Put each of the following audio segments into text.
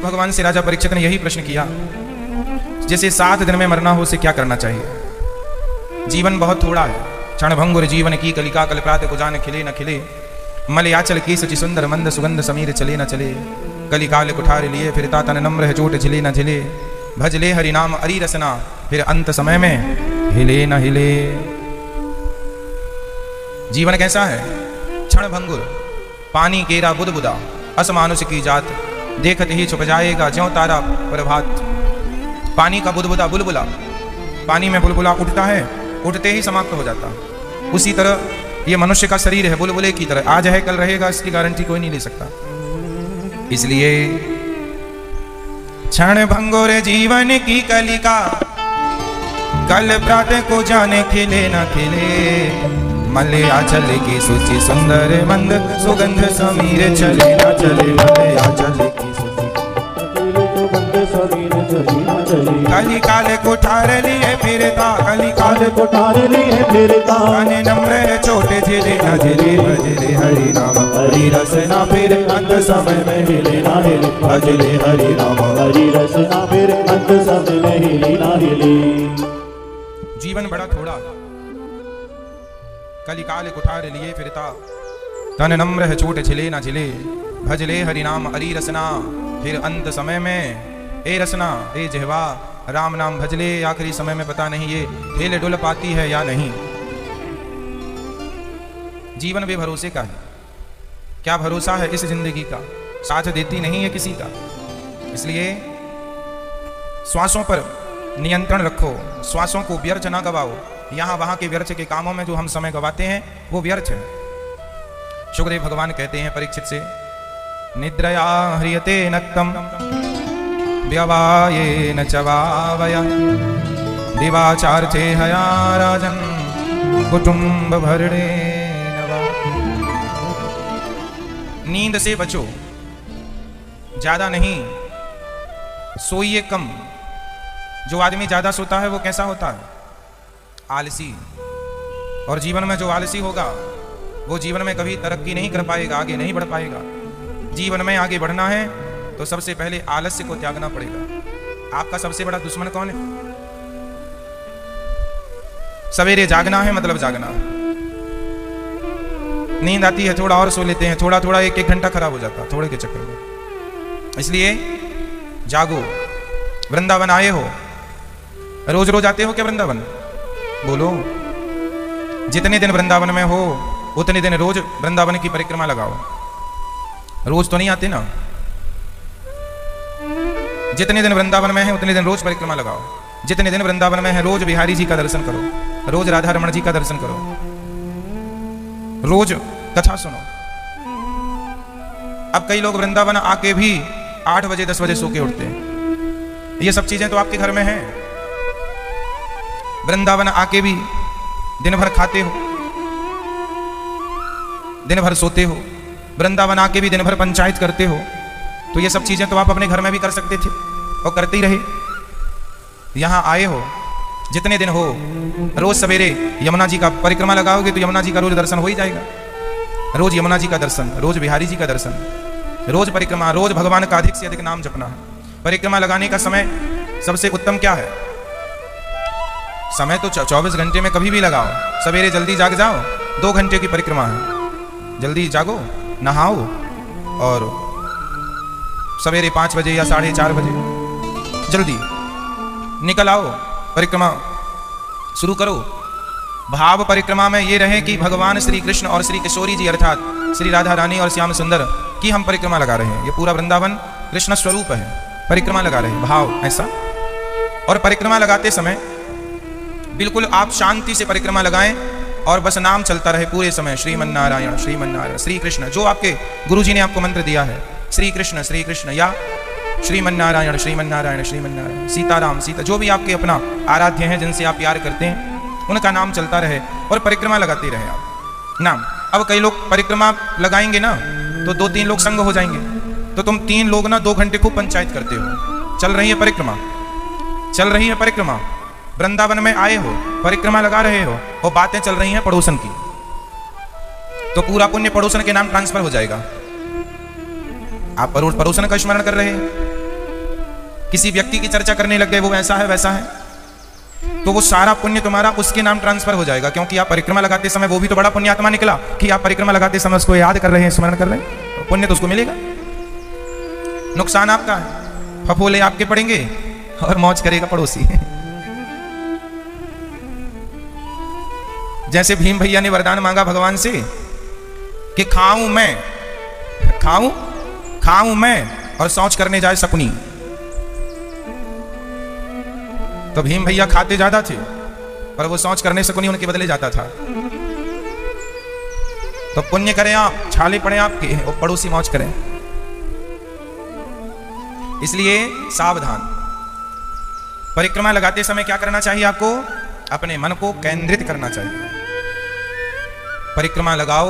भगवान से राजा परीक्षित ने यही प्रश्न किया, जैसे 7 दिन में मरना हो उसे क्या करना चाहिए। जीवन बहुत थोड़ा है, क्षण भंगुर जीवन की कलिका, कल प्रातः को जाने खिले न खिले, मलयाचल की सची सुंदर मंद सुगंध समीर चले न चले, कलिकाल कुठार लिए फिरता तन नम्र है चोट झिले न झिले, भजले हरि नाम अरी रसना, फिर अंत समय में हिले न हिले। जीवन कैसा है? क्षण भंगुर, पानी केरा बुदबुदा, असमानुष की जात, देखत ही छुप जाएगा ज्यों तारा प्रभात। पानी का बुदबुदा बुलबुला, पानी में बुलबुला उठता है, उठते ही समाप्त हो जाता। उसी तरह ये मनुष्य का शरीर है, बुलबुले की तरह, आज है कल रहेगा, इसकी गारंटी कोई नहीं ले सकता। इसलिए क्षण भंगुर जीवन की कलिका, कल प्रातः को जाने खिले न खिले, मलयाचल की सूची सुंदर मंद सुगंध समीर चले न चले, मलयाचल की कली काल कुठार लिए फिरता, कली काल कुठार लिए फिरता, काने नम्र छोटे झिले न झिले, भजले हरि नाम हरि रसना, फिर अंत समय में हिले ना हिले, भजले हरि नाम हरि रसना, फिर अंत समय में हिले ना हिले। जीवन बड़ा थोड़ा, कली काल कुठार लिए फिरता, तन नम्र है चोट झिले न झिले, भजले हरि नाम हरि रसना, फिर अंत समय में ए रसना ए जिह्वा, राम नाम भजले, आखिरी समय में पता नहीं ये ढेल डुल पाती है या नहीं। जीवन बेभरोसे का है, क्या भरोसा है इस जिंदगी का, साथ देती नहीं है किसी का। इसलिए श्वासों पर नियंत्रण रखो, श्वासों को व्यर्थ ना गवाओ। यहां वहां के व्यर्थ के कामों में जो हम समय गवाते हैं वो व्यर्थ है। शुक्रदेव भगवान कहते हैं परीक्षित से, निद्रया ह्रियते नक्तम व्यवाये न चवावया, दिवाचार्थे हया राजन कुटुंब भरणे नवा। नींद से बचो, ज्यादा नहीं, सोइए कम। जो आदमी ज्यादा सोता है वो कैसा होता है? आलसी। और जीवन में जो आलसी होगा वो जीवन में कभी तरक्की नहीं कर पाएगा, आगे नहीं बढ़ पाएगा। जीवन में आगे बढ़ना है तो सबसे पहले आलस्य को त्यागना पड़ेगा। आपका सबसे बड़ा दुश्मन कौन है? सवेरे जागना है मतलब जागना। नींद आती है, थोड़ा और सो लेते हैं, थोड़ा थोड़ा एक घंटा खराब हो जाता थोड़े के चक्कर में। इसलिए जागो। वृंदावन आए हो, रोज रोज आते हो क्या वृंदावन? बोलो। जितने दिन वृंदावन में हो उतने दिन रोज वृंदावन की परिक्रमा लगाओ। रोज तो नहीं आते ना। जितने दिन वृंदावन में है उतने दिन रोज परिक्रमा लगाओ। जितने दिन वृंदावन में है रोज बिहारी जी का दर्शन करो, रोज राधा रमण जी का दर्शन करो, रोज कथा सुनो। अब कई लोग वृंदावन आके भी 8 बजे 10 बजे सो के उठते हैं। ये सब चीजें तो आपके घर में हैं। वृंदावन आके भी दिन भर खाते हो, दिन भर सोते हो, वृंदावन आके भी दिन भर पंचायत करते हो। तो ये सब चीजें तो आप अपने घर में भी कर सकते थे और करते ही रहे। यहां आए हो, जितने दिन हो, रोज सवेरे यमुना जी का परिक्रमा लगाओगे तो यमुना जी का रोज दर्शन हो ही जाएगा। रोज यमुना जी का दर्शन, रोज बिहारी जी का दर्शन, रोज परिक्रमा, रोज भगवान का अधिक से अधिक नाम जपना। परिक्रमा लगाने का समय सबसे उत्तम क्या है? समय तो 24 घंटे में कभी भी लगाओ। सवेरे जल्दी जाग जाओ, 2 घंटे की परिक्रमा है। जल्दी जागो, नहाओ और सवेरे 5 बजे या 4:30 बजे जल्दी निकल आओ, परिक्रमा शुरू करो। भाव परिक्रमा में ये रहे कि भगवान श्री कृष्ण और श्री किशोरी जी अर्थात श्री राधा रानी और श्याम सुंदर की हम परिक्रमा लगा रहे हैं। ये पूरा वृंदावन कृष्ण स्वरूप है, परिक्रमा लगा रहे हैं, भाव ऐसा। और परिक्रमा लगाते समय बिल्कुल आप शांति से परिक्रमा लगाएं और बस नाम चलता रहे पूरे समय, श्रीमन्नारायण श्रीमन्नारायण, श्री कृष्ण। जो आपके गुरुजी ने आपको मंत्र दिया है, श्री कृष्ण या श्रीमन्नारायण श्रीमन्नारायण श्रीमन्नारायण, सीताराम सीता, जो भी आपके अपना आराध्य हैं जिनसे आप प्यार करते हैं उनका नाम चलता रहे और परिक्रमा लगाते रहे आप नाम। अब कई लोग परिक्रमा लगाएंगे ना तो 2-3 लोग संग हो जाएंगे, तो तुम 3 लोग ना 2 घंटे खूब पंचायत करते हो। चल रही है परिक्रमा, चल रही है परिक्रमा, वृंदावन में आए हो, परिक्रमा लगा रहे हो और बातें चल रही हैं पड़ोसन की, तो पूरा पुण्य पड़ोसन के नाम ट्रांसफर हो जाएगा। आप पड़ोसन का स्मरण कर रहे हैं, किसी व्यक्ति की चर्चा करने लग गए, वो ऐसा है वैसा है, तो वो सारा पुण्य तुम्हारा उसके नाम ट्रांसफर हो जाएगा, क्योंकि आप परिक्रमा लगाते समय, वो भी तो बड़ा पुण्यात्मा निकला कि आप परिक्रमा लगाते समय उसको याद कर रहे हैं, स्मरण कर रहे हैं, तो पुण्य तो उसको मिलेगा। नुकसान आपका है, फफोले आपके पड़ेंगे और मौज करेगा पड़ोसी। जैसे भीम भैया ने वरदान मांगा भगवान से कि खाऊं मैं और शौच करने जाए शकुनी, तो भीम भैया खाते ज्यादा थे पर वो शौच करने शकुनी उनके बदले जाता था। तो पुण्य करें आप, छाले पड़े आपके और पड़ोसी मौज करें। इसलिए सावधान। परिक्रमा लगाते समय क्या करना चाहिए आपको? अपने मन को केंद्रित करना चाहिए। परिक्रमा लगाओ,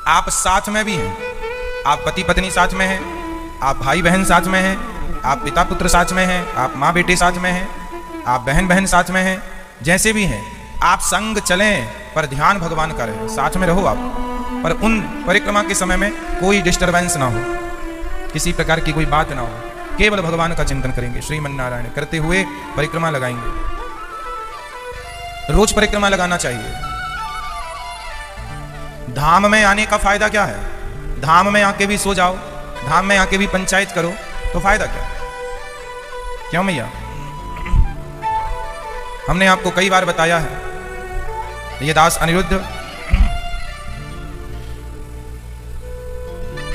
आप साथ में भी हैं, आप पति पत्नी साथ में हैं, आप भाई बहन साथ में हैं, आप पिता पुत्र साथ में हैं, आप माँ बेटे साथ में हैं, आप बहन बहन साथ में हैं, जैसे भी हैं आप संग चलें पर ध्यान भगवान का रहे, साथ में रहो आप, पर उन परिक्रमा के समय में कोई डिस्टरबेंस ना हो, किसी प्रकार की कोई बात ना हो, केवल भगवान का चिंतन करेंगे, श्रीमन नारायण करते हुए परिक्रमा लगाएंगे। रोज परिक्रमा लगाना चाहिए। धाम में आने का फायदा क्या है? धाम में आके भी सो जाओ, धाम में आके भी पंचायत करो, तो फायदा क्या? क्यों मैया? हमने आपको कई बार बताया है, ये दास अनिरुद्ध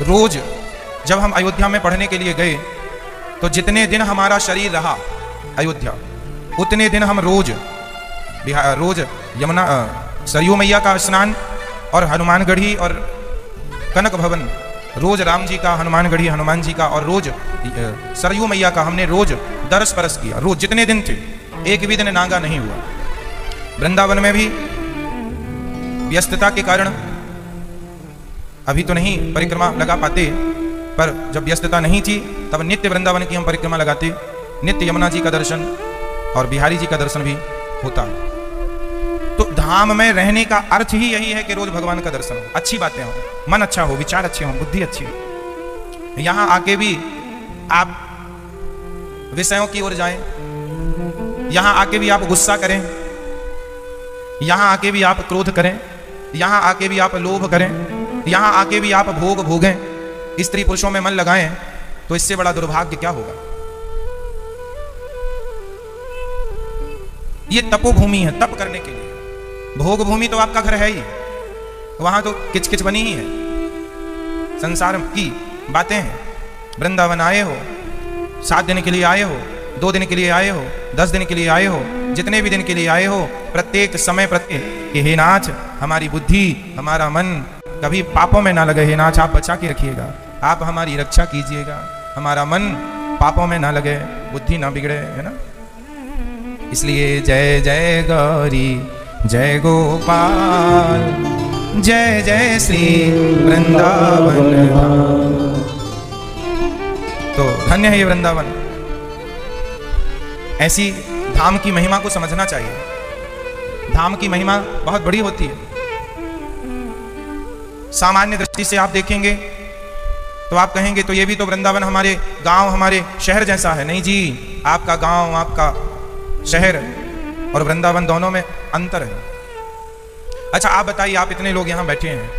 रोज जब हम अयोध्या में पढ़ने के लिए गए तो जितने दिन हमारा शरीर रहा अयोध्या, उतने दिन हम रोज यमुना सरयू मैया का स्नान और हनुमानगढ़ी और कनक भवन, रोज राम जी का, हनुमानगढ़ी हनुमान जी का, और रोज सरयू मैया का हमने रोज दरस परस किया। रोज जितने दिन थे, एक भी दिन नागा नहीं हुआ। वृंदावन में भी व्यस्तता के कारण अभी तो नहीं परिक्रमा लगा पाते, पर जब व्यस्तता नहीं थी तब नित्य वृंदावन की हम परिक्रमा लगाते, नित्य यमुना जी का दर्शन और बिहारी जी का दर्शन भी होता। तो धाम में रहने का अर्थ ही यही है कि रोज भगवान का दर्शन हो, अच्छी बातें हो, मन अच्छा हो, विचार अच्छे हो, बुद्धि अच्छी हो। यहां आके भी आप विषयों की ओर जाएं, यहां आके भी आप गुस्सा करें, यहां आके भी आप क्रोध करें, यहां आके भी आप लोभ करें, यहां आके भी आप भोग भोगें, स्त्री पुरुषों में मन लगाएं, तो इससे बड़ा दुर्भाग्य क्या होगा? ये तपोभूमि है, तप करने के लिए। भोग भूमि तो आपका घर है ही, वहां तो किचकिच बनी ही है, संसार की बातें हैं। वृंदावन आए हो, 7 दिन के लिए आए हो, 2 दिन के लिए आए हो, 10 दिन के लिए आए हो, जितने भी दिन के लिए आए हो, प्रत्येक समय प्रत्येक हे नाथ हमारी बुद्धि, हमारा मन कभी पापों में ना लगे, हे नाथ आप बचा के रखिएगा, आप हमारी रक्षा कीजिएगा, हमारा मन पापों में ना लगे, बुद्धि ना बिगड़े, है ना। इसलिए जय जय गौरी जय गोपाल, जय जय श्री वृंदावन। तो धन्य है ये वृंदावन। ऐसी धाम की महिमा को समझना चाहिए। धाम की महिमा बहुत बड़ी होती है। सामान्य दृष्टि से आप देखेंगे तो आप कहेंगे तो ये भी तो वृंदावन हमारे गांव, हमारे शहर जैसा है। नहीं जी, आपका गांव, आपका शहर और वृंदावन दोनों में अंतर है। अच्छा आप बताइए, आप इतने लोग यहां बैठे हैं,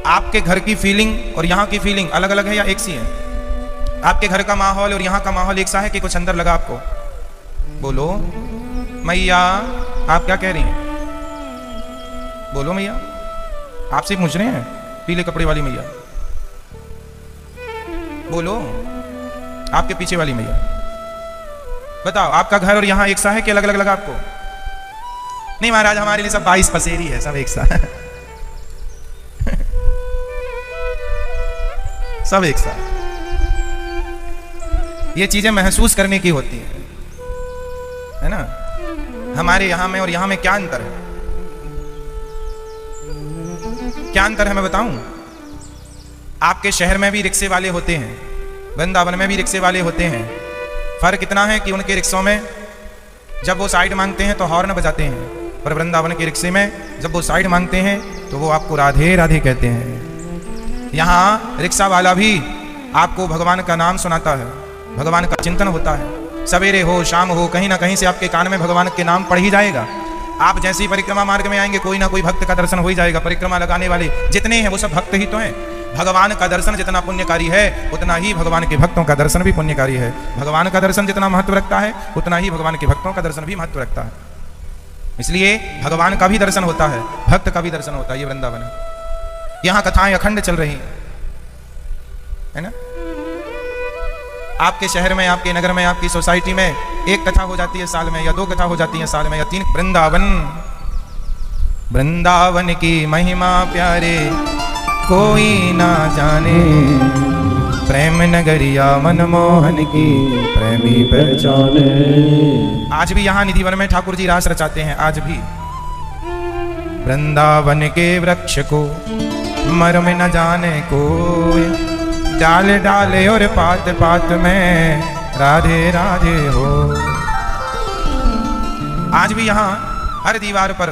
आपके घर की फीलिंग और यहां की फीलिंग अलग अलग है या एक सी है? आपके घर का माहौल और यहां का माहौल एक सा है कि कुछ अंदर लगा आपको? बोलो मैया, आप क्या कह रही हैं? बोलो मैया, आपसे पूछ रहे हैं, पीले कपड़े वाली मैया, बोलो, आपके पीछे वाली मैया, बताओ आपका घर और यहां एक सा है कि अलग अलग लगा आपको? नहीं महाराज, हमारे लिए सब 22 पसेरी है, सब एक सा सब एक सा। ये चीजें महसूस करने की होती है ना। हमारे यहां में और यहां में क्या अंतर है? क्या अंतर है मैं बताऊं? आपके शहर में भी रिक्शे वाले होते हैं, वृंदावन में भी रिक्शे वाले होते हैं। फर्क इतना है कि उनके रिक्शों में जब वो साइड मांगते हैं तो हॉर्न बजाते हैं, पर वृंदावन के रिक्शे में जब वो साइड मांगते हैं तो वो आपको राधे राधे कहते हैं। यहाँ रिक्शा वाला भी आपको भगवान का नाम सुनाता है, भगवान का चिंतन होता है। सवेरे हो शाम हो, कहीं ना कहीं से आपके कान में भगवान के नाम पड़ ही जाएगा। आप जैसे ही परिक्रमा मार्ग में आएंगे, कोई ना कोई भक्त का दर्शन हो ही जाएगा। परिक्रमा लगाने वाले जितने हैं वो सब भक्त ही तो हैं। भगवान का दर्शन जितना पुण्यकारी है, उतना ही भगवान के भक्तों का दर्शन भी पुण्यकारी है। भगवान का दर्शन जितना महत्व रखता है, उतना ही भगवान के भक्तों का दर्शन भी महत्व रखता है। इसलिए भगवान का भी दर्शन होता है, भक्त का भी दर्शन होता है। ये वृंदावन है, यहाँ कथाएं अखंड चल रही है ना। आपके शहर में, आपके नगर में, आपकी सोसाइटी में एक कथा हो जाती है साल में, या 2 कथा हो जाती है साल में, या 3। वृंदावन की महिमा प्यारे कोई ना जाने, प्रेम नगरिया मनमोहन की प्रेमी पहचाने। आज भी यहाँ निधिवन में ठाकुर जी रास रचाते हैं। आज भी वृंदावन के वृक्ष को मर्म न जाने कोई, डाल डाले और पात पात में राधे राधे हो। आज भी यहाँ हर दीवार पर,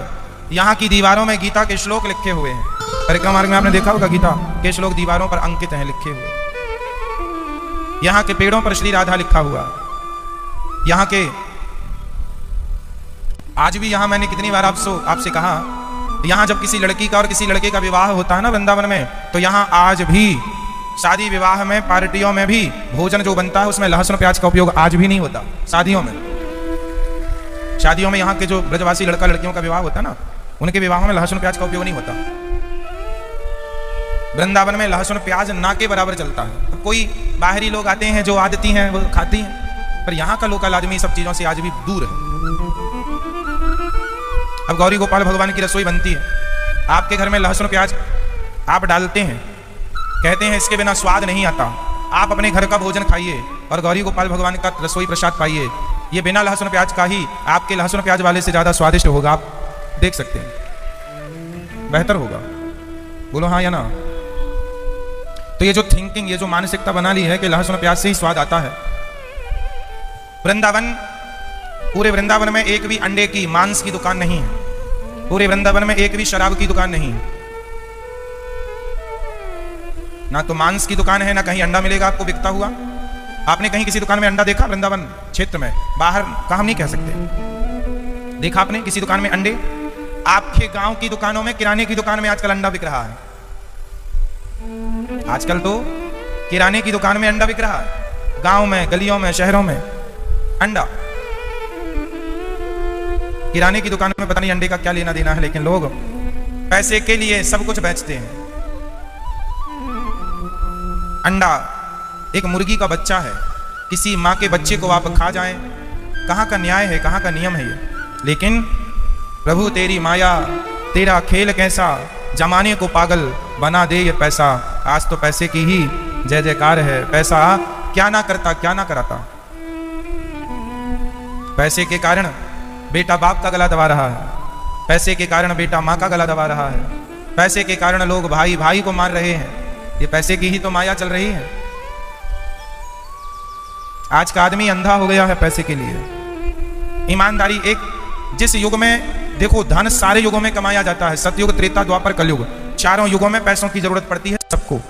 यहाँ की दीवारों में गीता के श्लोक लिखे हुए हैं। परिक्रमा मार्ग में आपने देखा होगा, गीता के श्लोक दीवारों पर अंकित हैं, लिखे हुए। यहाँ के पेड़ों पर श्री राधा लिखा हुआ। यहाँ के आज भी यहाँ मैंने कितनी बार आपसे कहा, यहाँ जब किसी लड़की का और किसी लड़के का विवाह होता है ना वृंदावन में, तो यहाँ आज भी शादी विवाह में, पार्टियों में भी भोजन जो बनता है उसमें लहसुन प्याज का उपयोग आज भी नहीं होता। शादियों में यहाँ के जो ब्रजवासी लड़का लड़कियों का विवाह होता है ना, उनके विवाहों में लहसुन प्याज का उपयोग नहीं होता। वृंदावन में लहसुन प्याज ना के बराबर चलता है। अब कोई बाहरी लोग आते हैं जो आदती हैं वो खाती हैं, पर यहाँ का लोकल आदमी सब चीजों से आज भी दूर है। अब गौरी गोपाल भगवान की रसोई बनती है, आपके घर में लहसुन प्याज आप डालते हैं, कहते हैं इसके बिना स्वाद नहीं आता। आप अपने घर का भोजन खाइए और गौरी गोपाल भगवान का रसोई प्रसाद पाइए, ये बिना लहसुन प्याज का ही आपके लहसुन प्याज वाले से ज्यादा स्वादिष्ट होगा। आप देख सकते हैं, बेहतर होगा। बोलो हाँ या ना। तो ये जो थिंकिंग, ये जो मानसिकता बना ली है कि लहसुन प्याज से ही स्वाद आता है। वृंदावन, पूरे वृंदावन में एक भी अंडे की, मांस की दुकान नहीं है। पूरे वृंदावन में एक भी शराब की दुकान नहीं है। ना तो मांस की दुकान है, ना कहीं अंडा मिलेगा आपको बिकता हुआ। आपने कहीं किसी दुकान में अंडा देखा वृंदावन क्षेत्र में? बाहर का हम नहीं कह सकते। देखा आपने किसी दुकान में अंडे? आपके गांव की दुकानों में, किराने की दुकान में आजकल अंडा बिक रहा है। आजकल तो किराने की दुकान में अंडा बिक रहा है, गांव में, गलियों में, शहरों में अंडा। किराने की दुकान में पता नहीं अंडे का क्या लेना देना है, लेकिन लोग पैसे के लिए सब कुछ बेचते हैं। अंडा एक मुर्गी का बच्चा है, किसी माँ के बच्चे को आप खा जाएं, कहाँ का न्याय है, कहाँ का नियम है ये? लेकिन प्रभु तेरी माया, तेरा खेल कैसा, जमाने को पागल बना दे ये पैसा। आज तो पैसे की ही जय जयकार है। पैसा क्या ना करता, क्या ना कराता। पैसे के कारण बेटा बाप का गला दबा रहा है, पैसे के कारण बेटा माँ का गला दबा रहा है, पैसे के कारण लोग भाई भाई को मार रहे हैं। ये पैसे की ही तो माया चल रही है। आज का आदमी अंधा हो गया है पैसे के लिए। ईमानदारी, एक जिस युग में देखो धन सारे युगों में कमाया जाता है, सतयुग, त्रेता, द्वापर, कलयुग, चारों युगों में पैसों की जरूरत पड़ती है सबको।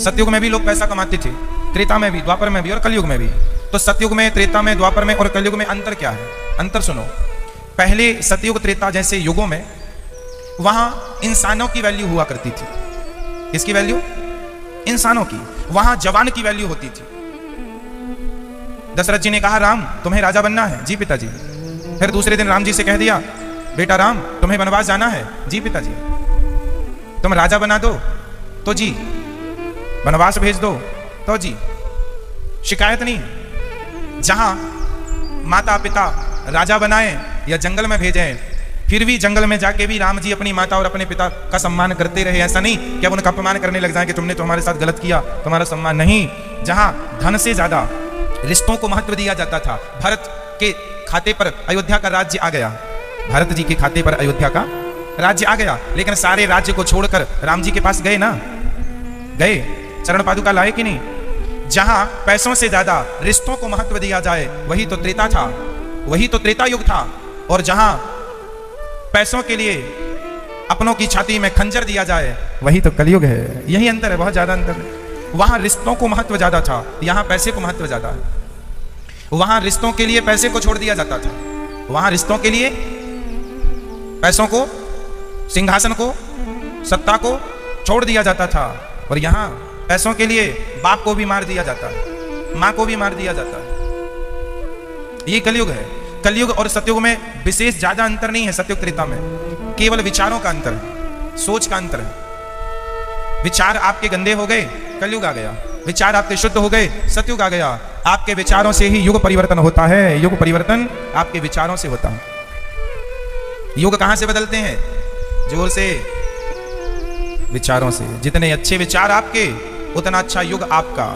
सतयुग में भी लोग पैसा कमाते थे, त्रेता में भी, द्वापर में भी और कलयुग में भी। तो सतयुग में, त्रेता में, द्वापर में और कलयुग में अंतर क्या है? अंतर सुनो। पहले सतयुग, त्रेता जैसे युगों में वहां इंसानों की वैल्यू हुआ करती थी। किसकी वैल्यू? इंसानों की। वहां जवान की वैल्यू होती थी। दशरथ जी ने कहा राम तुम्हें राजा बनना है? जी पिताजी। फिर दूसरे दिन राम जी से कह दिया बेटा राम तुम्हें वनवास जाना है? जी पिताजी। तुम राजा बना दो तो जी, वनवास भेज दो तो जी। शिकायत नहीं। जहां माता पिता राजा बनाए या जंगल में भेजे, फिर भी जंगल में जाके भी राम जी अपनी माता और अपने पिता का सम्मान करते रहे। ऐसा नहीं कि अब उनका अपमान करने लग जाए कि तुमने तो हमारे साथ गलत किया, तुम्हारा सम्मान नहीं। जहां धन से ज्यादा रिश्तों को महत्व दिया जाता था। भरत के खाते पर अयोध्या का राज्य आ गया, भरत जी के खाते पर अयोध्या का राज्य आ गया, लेकिन सारे राज्य को छोड़कर राम जी के पास गए ना? गए। चरण पादुका लाए कि नहीं? जहां पैसों से ज्यादा रिश्तों को महत्व दिया जाए वही तो त्रेता था, वही तो त्रेता युग था। और जहां पैसों के लिए अपनों की छाती में खंजर दिया जाए वही तो कलयुग है। यही अंतर है, बहुत ज्यादा अंतर है। वहां रिश्तों को महत्व ज्यादा था, यहां पैसे को महत्व ज्यादा है। वहां रिश्तों के लिए पैसे को छोड़ दिया जाता था, वहां रिश्तों के लिए पैसों को, सिंहासन को, सत्ता को छोड़ दिया जाता था, और यहां पैसों के लिए बाप को भी मार दिया जाता है, मां को भी मार दिया जाता है। ये कलयुग है। कलयुग और सतयुग में विशेष ज्यादा अंतर नहीं है। सतयुग त्रेता में केवल विचारों का अंतर है, सोच का अंतर है। विचार आपके गंदे हो गए, कलयुग आ गया। विचार आपके शुद्ध हो गए, सतयुग आ गया। आपके विचारों से ही युग परिवर्तन होता है। युग परिवर्तन आपके विचारों से होता है। युग कहां से बदलते हैं? जोर से, विचारों से। जितने अच्छे विचार आपके उतना अच्छा युग आपका,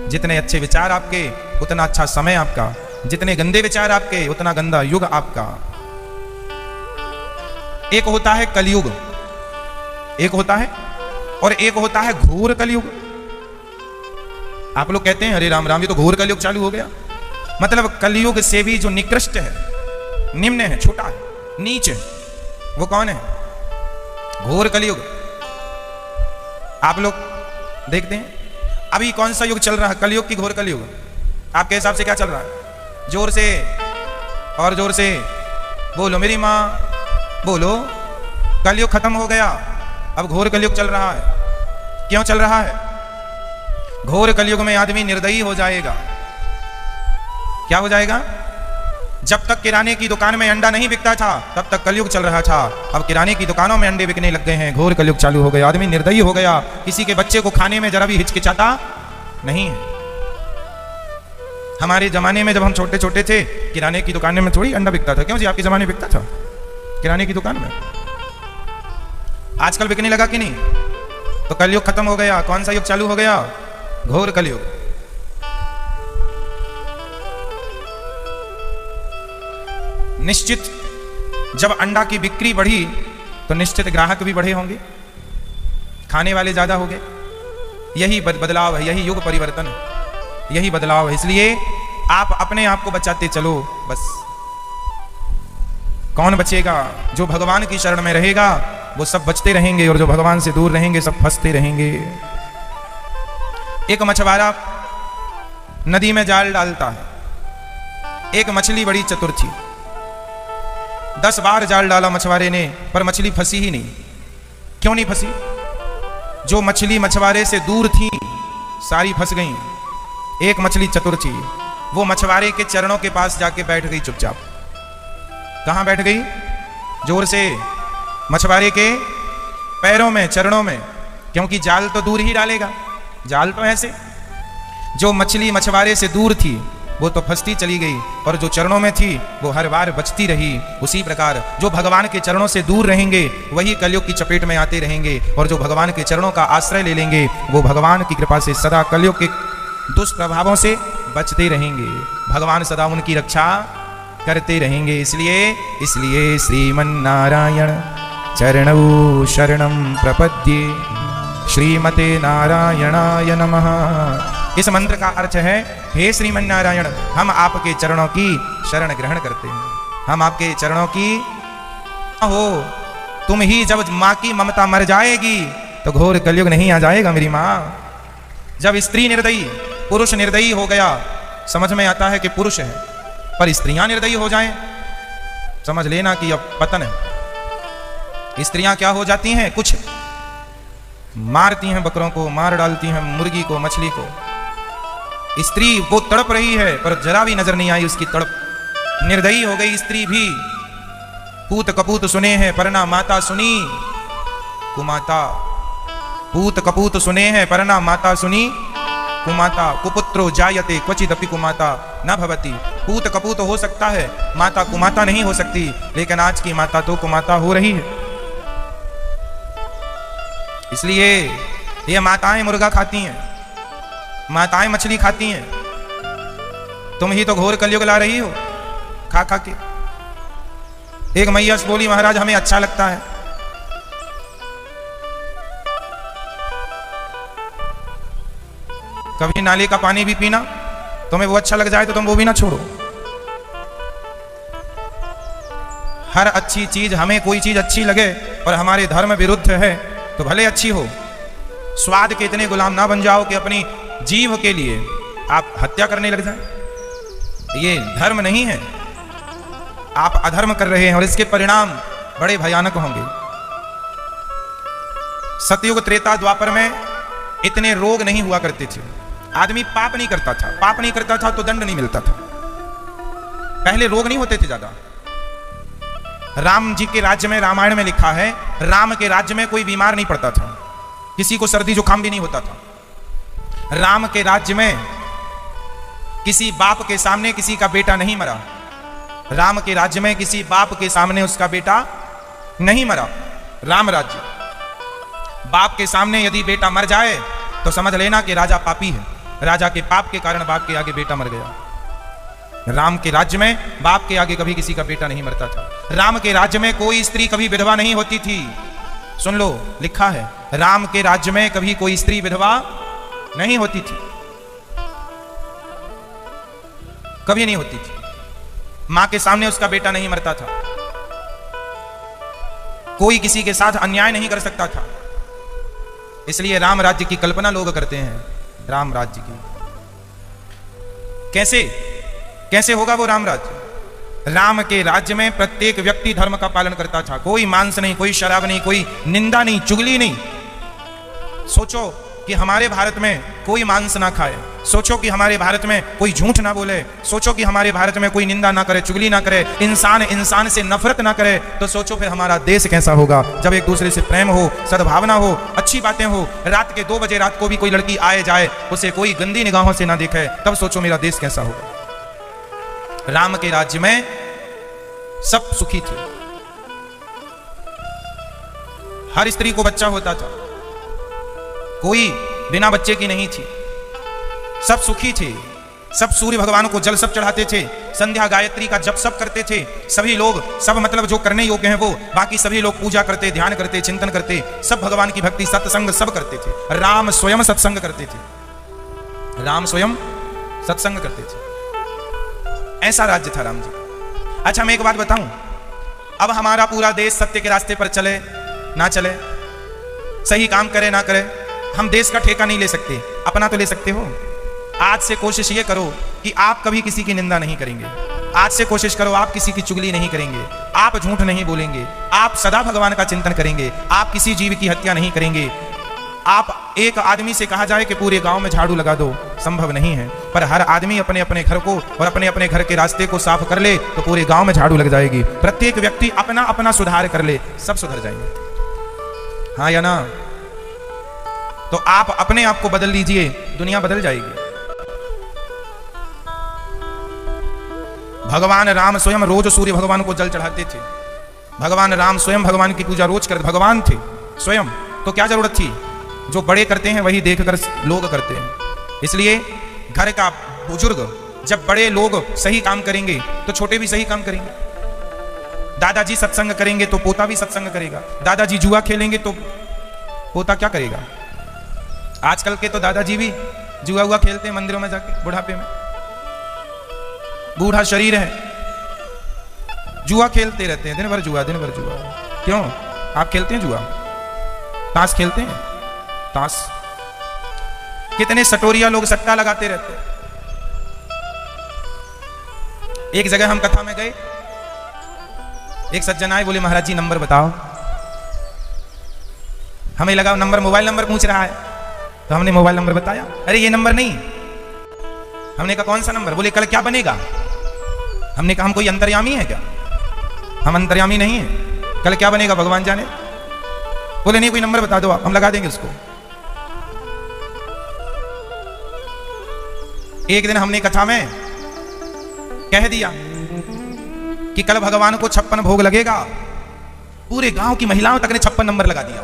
जितने अच्छे विचार आपके उतना अच्छा समय आपका, जितने गंदे विचार आपके उतना गंदा युग आपका। एक होता है कलयुग, एक होता है, और एक होता है घोर कलयुग। आप लोग कहते हैं हरे राम राम, ये तो घोर कलयुग चालू हो गया। मतलब कलयुग से भी जो निकृष्ट है, निम्न है, छोटा है, नीच है, वो कौन है? घोर कलयुग। आप लोग देखते हैं अभी कौन सा युग चल रहा है, कलयुग की घोर कलयुग? आपके हिसाब से क्या चल रहा है? जोर से और जोर से बोलो मेरी मां, बोलो। कलयुग खत्म हो गया, अब घोर कलयुग चल रहा है। क्यों चल रहा है? घोर कलयुग में आदमी निर्दयी हो जाएगा। क्या हो जाएगा? जब तक किराने की दुकान में अंडा नहीं बिकता था तब तक कलयुग चल रहा था। अब किराने की दुकानों में अंडे बिकने लग गए हैं, घोर कलयुग चालू हो गया। आदमी निर्दयी हो गया, किसी के बच्चे को खाने में जरा भी हिचकिचाता नहीं है। हमारे जमाने में जब हम छोटे छोटे थे, किराने की दुकान में थोड़ी अंडा बिकता था। क्यों जी? आपके जमाने में बिकता था किराने की दुकान में? आजकल बिकने लगा कि नहीं? तो कलयुग खत्म हो गया। कौन सा युग चालू हो गया? घोर कलयुग। निश्चित जब अंडा की बिक्री बढ़ी तो निश्चित ग्राहक भी बढ़े होंगे, खाने वाले ज्यादा हो गए। यही बदलाव है, यही युग परिवर्तन है, यही बदलाव है। इसलिए आप अपने आप को बचाते चलो बस। कौन बचेगा? जो भगवान की शरण में रहेगा वो सब बचते रहेंगे, और जो भगवान से दूर रहेंगे सब फंसते रहेंगे। एक मछुआरा नदी में जाल डालता है। एक मछली बड़ी चतुर थी, 10 बार जाल डाला मछुआरे ने, पर मछली फंसी ही नहीं। क्यों नहीं फंसी? जो मछली मछुआरे से दूर थी सारी फंस गई। एक मछली चतुर थी, वो मछुआरे के चरणों के पास जाके बैठ गई चुपचाप। कहां बैठ गई? जोर से, मछुआरे के पैरों में, चरणों में। क्योंकि जाल तो दूर ही डालेगा, जाल तो ऐसे। जो मछली मछुआरे से दूर थी वो तो फंसती चली गई, और जो चरणों में थी वो हर बार बचती रही। उसी प्रकार जो भगवान के चरणों से दूर रहेंगे वही कलयुग की चपेट में आते रहेंगे, और जो भगवान के चरणों का आश्रय ले लेंगे वो भगवान की कृपा से सदा कलयुग के दुष्प्रभावों से बचते रहेंगे। भगवान सदा उनकी रक्षा करते रहेंगे। इसलिए श्रीमन्नारायण चरणौ शरणं प्रपद्ये, श्रीमते नारायणाय नमः। इस मंत्र का अर्थ है, हे श्रीमन्नारायण, हम आपके चरणों की शरण ग्रहण करते हैं। हम आपके चरणों की हो। तुम ही जब माँ की ममता मर जाएगी तो घोर कलयुग नहीं आ जाएगा मेरी माँ। जब स्त्री निर्दयी, पुरुष निर्दयी हो गया, समझ में आता है कि पुरुष है, पर स्त्रियां निर्दयी हो जाएं, समझ लेना कि अब पतन है। स्त्रियां क्या हो जाती हैं? कुछ मारती हैं, बकरों को मार डालती हैं, मुर्गी को, मछली को। स्त्री वो तड़प रही है पर जरा भी नजर नहीं आई उसकी तड़प। निर्दयी हो गई स्त्री भी। पूत कपूत सुने हैं पर ना माता सुनी कुमाता। पूत कपूत सुने हैं पर ना माता सुनी कुमाता। कुपुत्रो जायते क्वचिदपि कुमाता न भवति। पूत कपूत हो सकता है, माता कुमाता नहीं हो सकती, लेकिन आज की माता तो कुमाता हो रही है। इसलिए ये माताएं मुर्गा खाती हैं, माताएं मछली खाती हैं। तुम ही तो घोर कलयुग ला रही हो खा खा के। एक मैया बोली, महाराज हमें अच्छा लगता है। कभी नाले का पानी भी पीना तुम्हें वो अच्छा लग जाए तो तुम वो भी ना छोड़ो। हर अच्छी चीज, हमें कोई चीज अच्छी लगे और हमारे धर्म विरुद्ध है तो भले अच्छी हो, स्वाद के इतने गुलाम ना बन जाओ कि अपनी जीव के लिए आप हत्या करने लग जाए। ये धर्म नहीं है, आप अधर्म कर रहे हैं और इसके परिणाम बड़े भयानक होंगे। सतयुग त्रेता द्वापर में इतने रोग नहीं हुआ करते थे, आदमी पाप नहीं करता था, पाप नहीं करता था तो दंड नहीं मिलता था। पहले रोग नहीं होते थे ज्यादा। राम जी के राज्य में, रामायण में लिखा है, राम के राज्य में कोई बीमार नहीं पड़ता था, किसी को सर्दी जुकाम भी नहीं होता था। राम के राज्य में किसी बाप के सामने किसी का बेटा नहीं मरा, राम के राज्य में किसी बाप के सामने उसका बेटा नहीं मरा। राम राज्य, बाप के सामने यदि बेटा मर जाए तो समझ लेना कि राजा पापी है, राजा के पाप के कारण बाप के आगे बेटा मर गया। राम के राज्य में बाप के आगे कभी किसी का बेटा नहीं मरता था। राम के राज्य में कोई स्त्री कभी विधवा नहीं होती थी। सुन लो, लिखा है, राम के राज्य में कभी कोई स्त्री विधवा नहीं होती थी, कभी नहीं होती थी। मां के सामने उसका बेटा नहीं मरता था, कोई किसी के साथ अन्याय नहीं कर सकता था। इसलिए राम राज्य की कल्पना लोग करते हैं, राम राज्य की। कैसे कैसे होगा वो राम राज्य? राम के राज्य में प्रत्येक व्यक्ति धर्म का पालन करता था, कोई मांस नहीं, कोई शराब नहीं, कोई निंदा नहीं, चुगली नहीं। सोचो कि हमारे भारत में कोई मांस ना खाए, सोचो कि हमारे भारत में कोई झूठ ना बोले, सोचो कि हमारे भारत में कोई निंदा ना करे, चुगली ना करे, इंसान इंसान से नफरत ना करे, तो सोचो फिर हमारा देश कैसा होगा। जब एक दूसरे से प्रेम हो, सद्भावना हो, अच्छी बातें हो, रात के 2 बजे रात को भी कोई लड़की आए जाए, उसे कोई गंदी निगाहों से ना देखे, तब सोचो मेरा देश कैसा होगा। राम के राज्य में सब सुखी थे, हर स्त्री को बच्चा होता था, कोई बिना बच्चे की नहीं थी, सब सुखी थे, सब सूर्य भगवान को जल सब चढ़ाते थे, संध्या गायत्री का जप सब करते थे, सभी लोग सब मतलब जो करने योग्य हैं वो, बाकी सभी लोग पूजा करते, ध्यान करते, चिंतन करते, सब भगवान की भक्ति, सत्संग सब करते थे। राम स्वयं सत्संग करते थे, राम स्वयं सत्संग करते थे। ऐसा राज्य था राम जी। अच्छा, मैं एक बात बताऊं, अब हमारा पूरा देश सत्य के रास्ते पर चले ना चले, सही काम करे ना करे, हम देश का ठेका नहीं ले सकते, अपना तो ले सकते हो। आज से कोशिश ये करो कि आप कभी किसी की निंदा नहीं करेंगे, आज से कोशिश करो आप किसी की चुगली नहीं करेंगे, आप झूठ नहीं बोलेंगे, आप सदा भगवान का चिंतन करेंगे, आप किसी जीव की हत्या नहीं करेंगे। आप एक आदमी से कहा जाए कि पूरे गांव में झाड़ू लगा दो, संभव नहीं है, पर हर आदमी अपने अपने घर को और अपने अपने घर के रास्ते को साफ कर ले तो पूरे गांव में झाड़ू लग जाएगी। प्रत्येक व्यक्ति अपना अपना सुधार कर ले, सब सुधर जाएंगे। हाँ या ना? तो आप अपने आप को बदल लीजिए, दुनिया बदल जाएगी। भगवान राम स्वयं रोज सूर्य भगवान को जल चढ़ाते थे, भगवान राम स्वयं भगवान की पूजा रोज करते, भगवान थे स्वयं, तो क्या जरूरत थी? जो बड़े करते हैं वही देखकर लोग करते हैं। इसलिए घर का बुजुर्ग, जब बड़े लोग सही काम करेंगे तो छोटे भी सही काम करेंगे। दादाजी सत्संग करेंगे तो पोता भी सत्संग करेगा, दादाजी जुआ खेलेंगे तो पोता क्या करेगा? आजकल के तो दादाजी भी जुआ हुआ खेलते हैं मंदिरों में जाके, बुढ़ापे में, बूढ़ा शरीर है, जुआ खेलते रहते हैं, दिन भर जुआ, दिन भर जुआ। क्यों? आप खेलते हैं जुआ? ताश खेलते हैं? ताश कितने सटोरिया लोग सट्टा लगाते रहते हैं। एक जगह हम कथा में गए, एक सज्जन आए, बोले महाराज जी नंबर बताओ। हमें लगा नंबर, मोबाइल नंबर पूछ रहा है, तो हमने मोबाइल नंबर बताया। अरे ये नंबर नहीं। हमने कहा कौन सा नंबर? बोले कल क्या बनेगा। हमने कहा हम कोई अंतर्यामी है क्या? हम अंतर्यामी नहीं है, कल क्या बनेगा भगवान जाने। बोले नहीं, कोई नंबर बता दो आप, हम लगा देंगे उसको। एक दिन हमने कथा में कह दिया कि कल भगवान को 56 भोग लगेगा, पूरे गांव की महिलाओं तक ने 56 नंबर लगा दिया,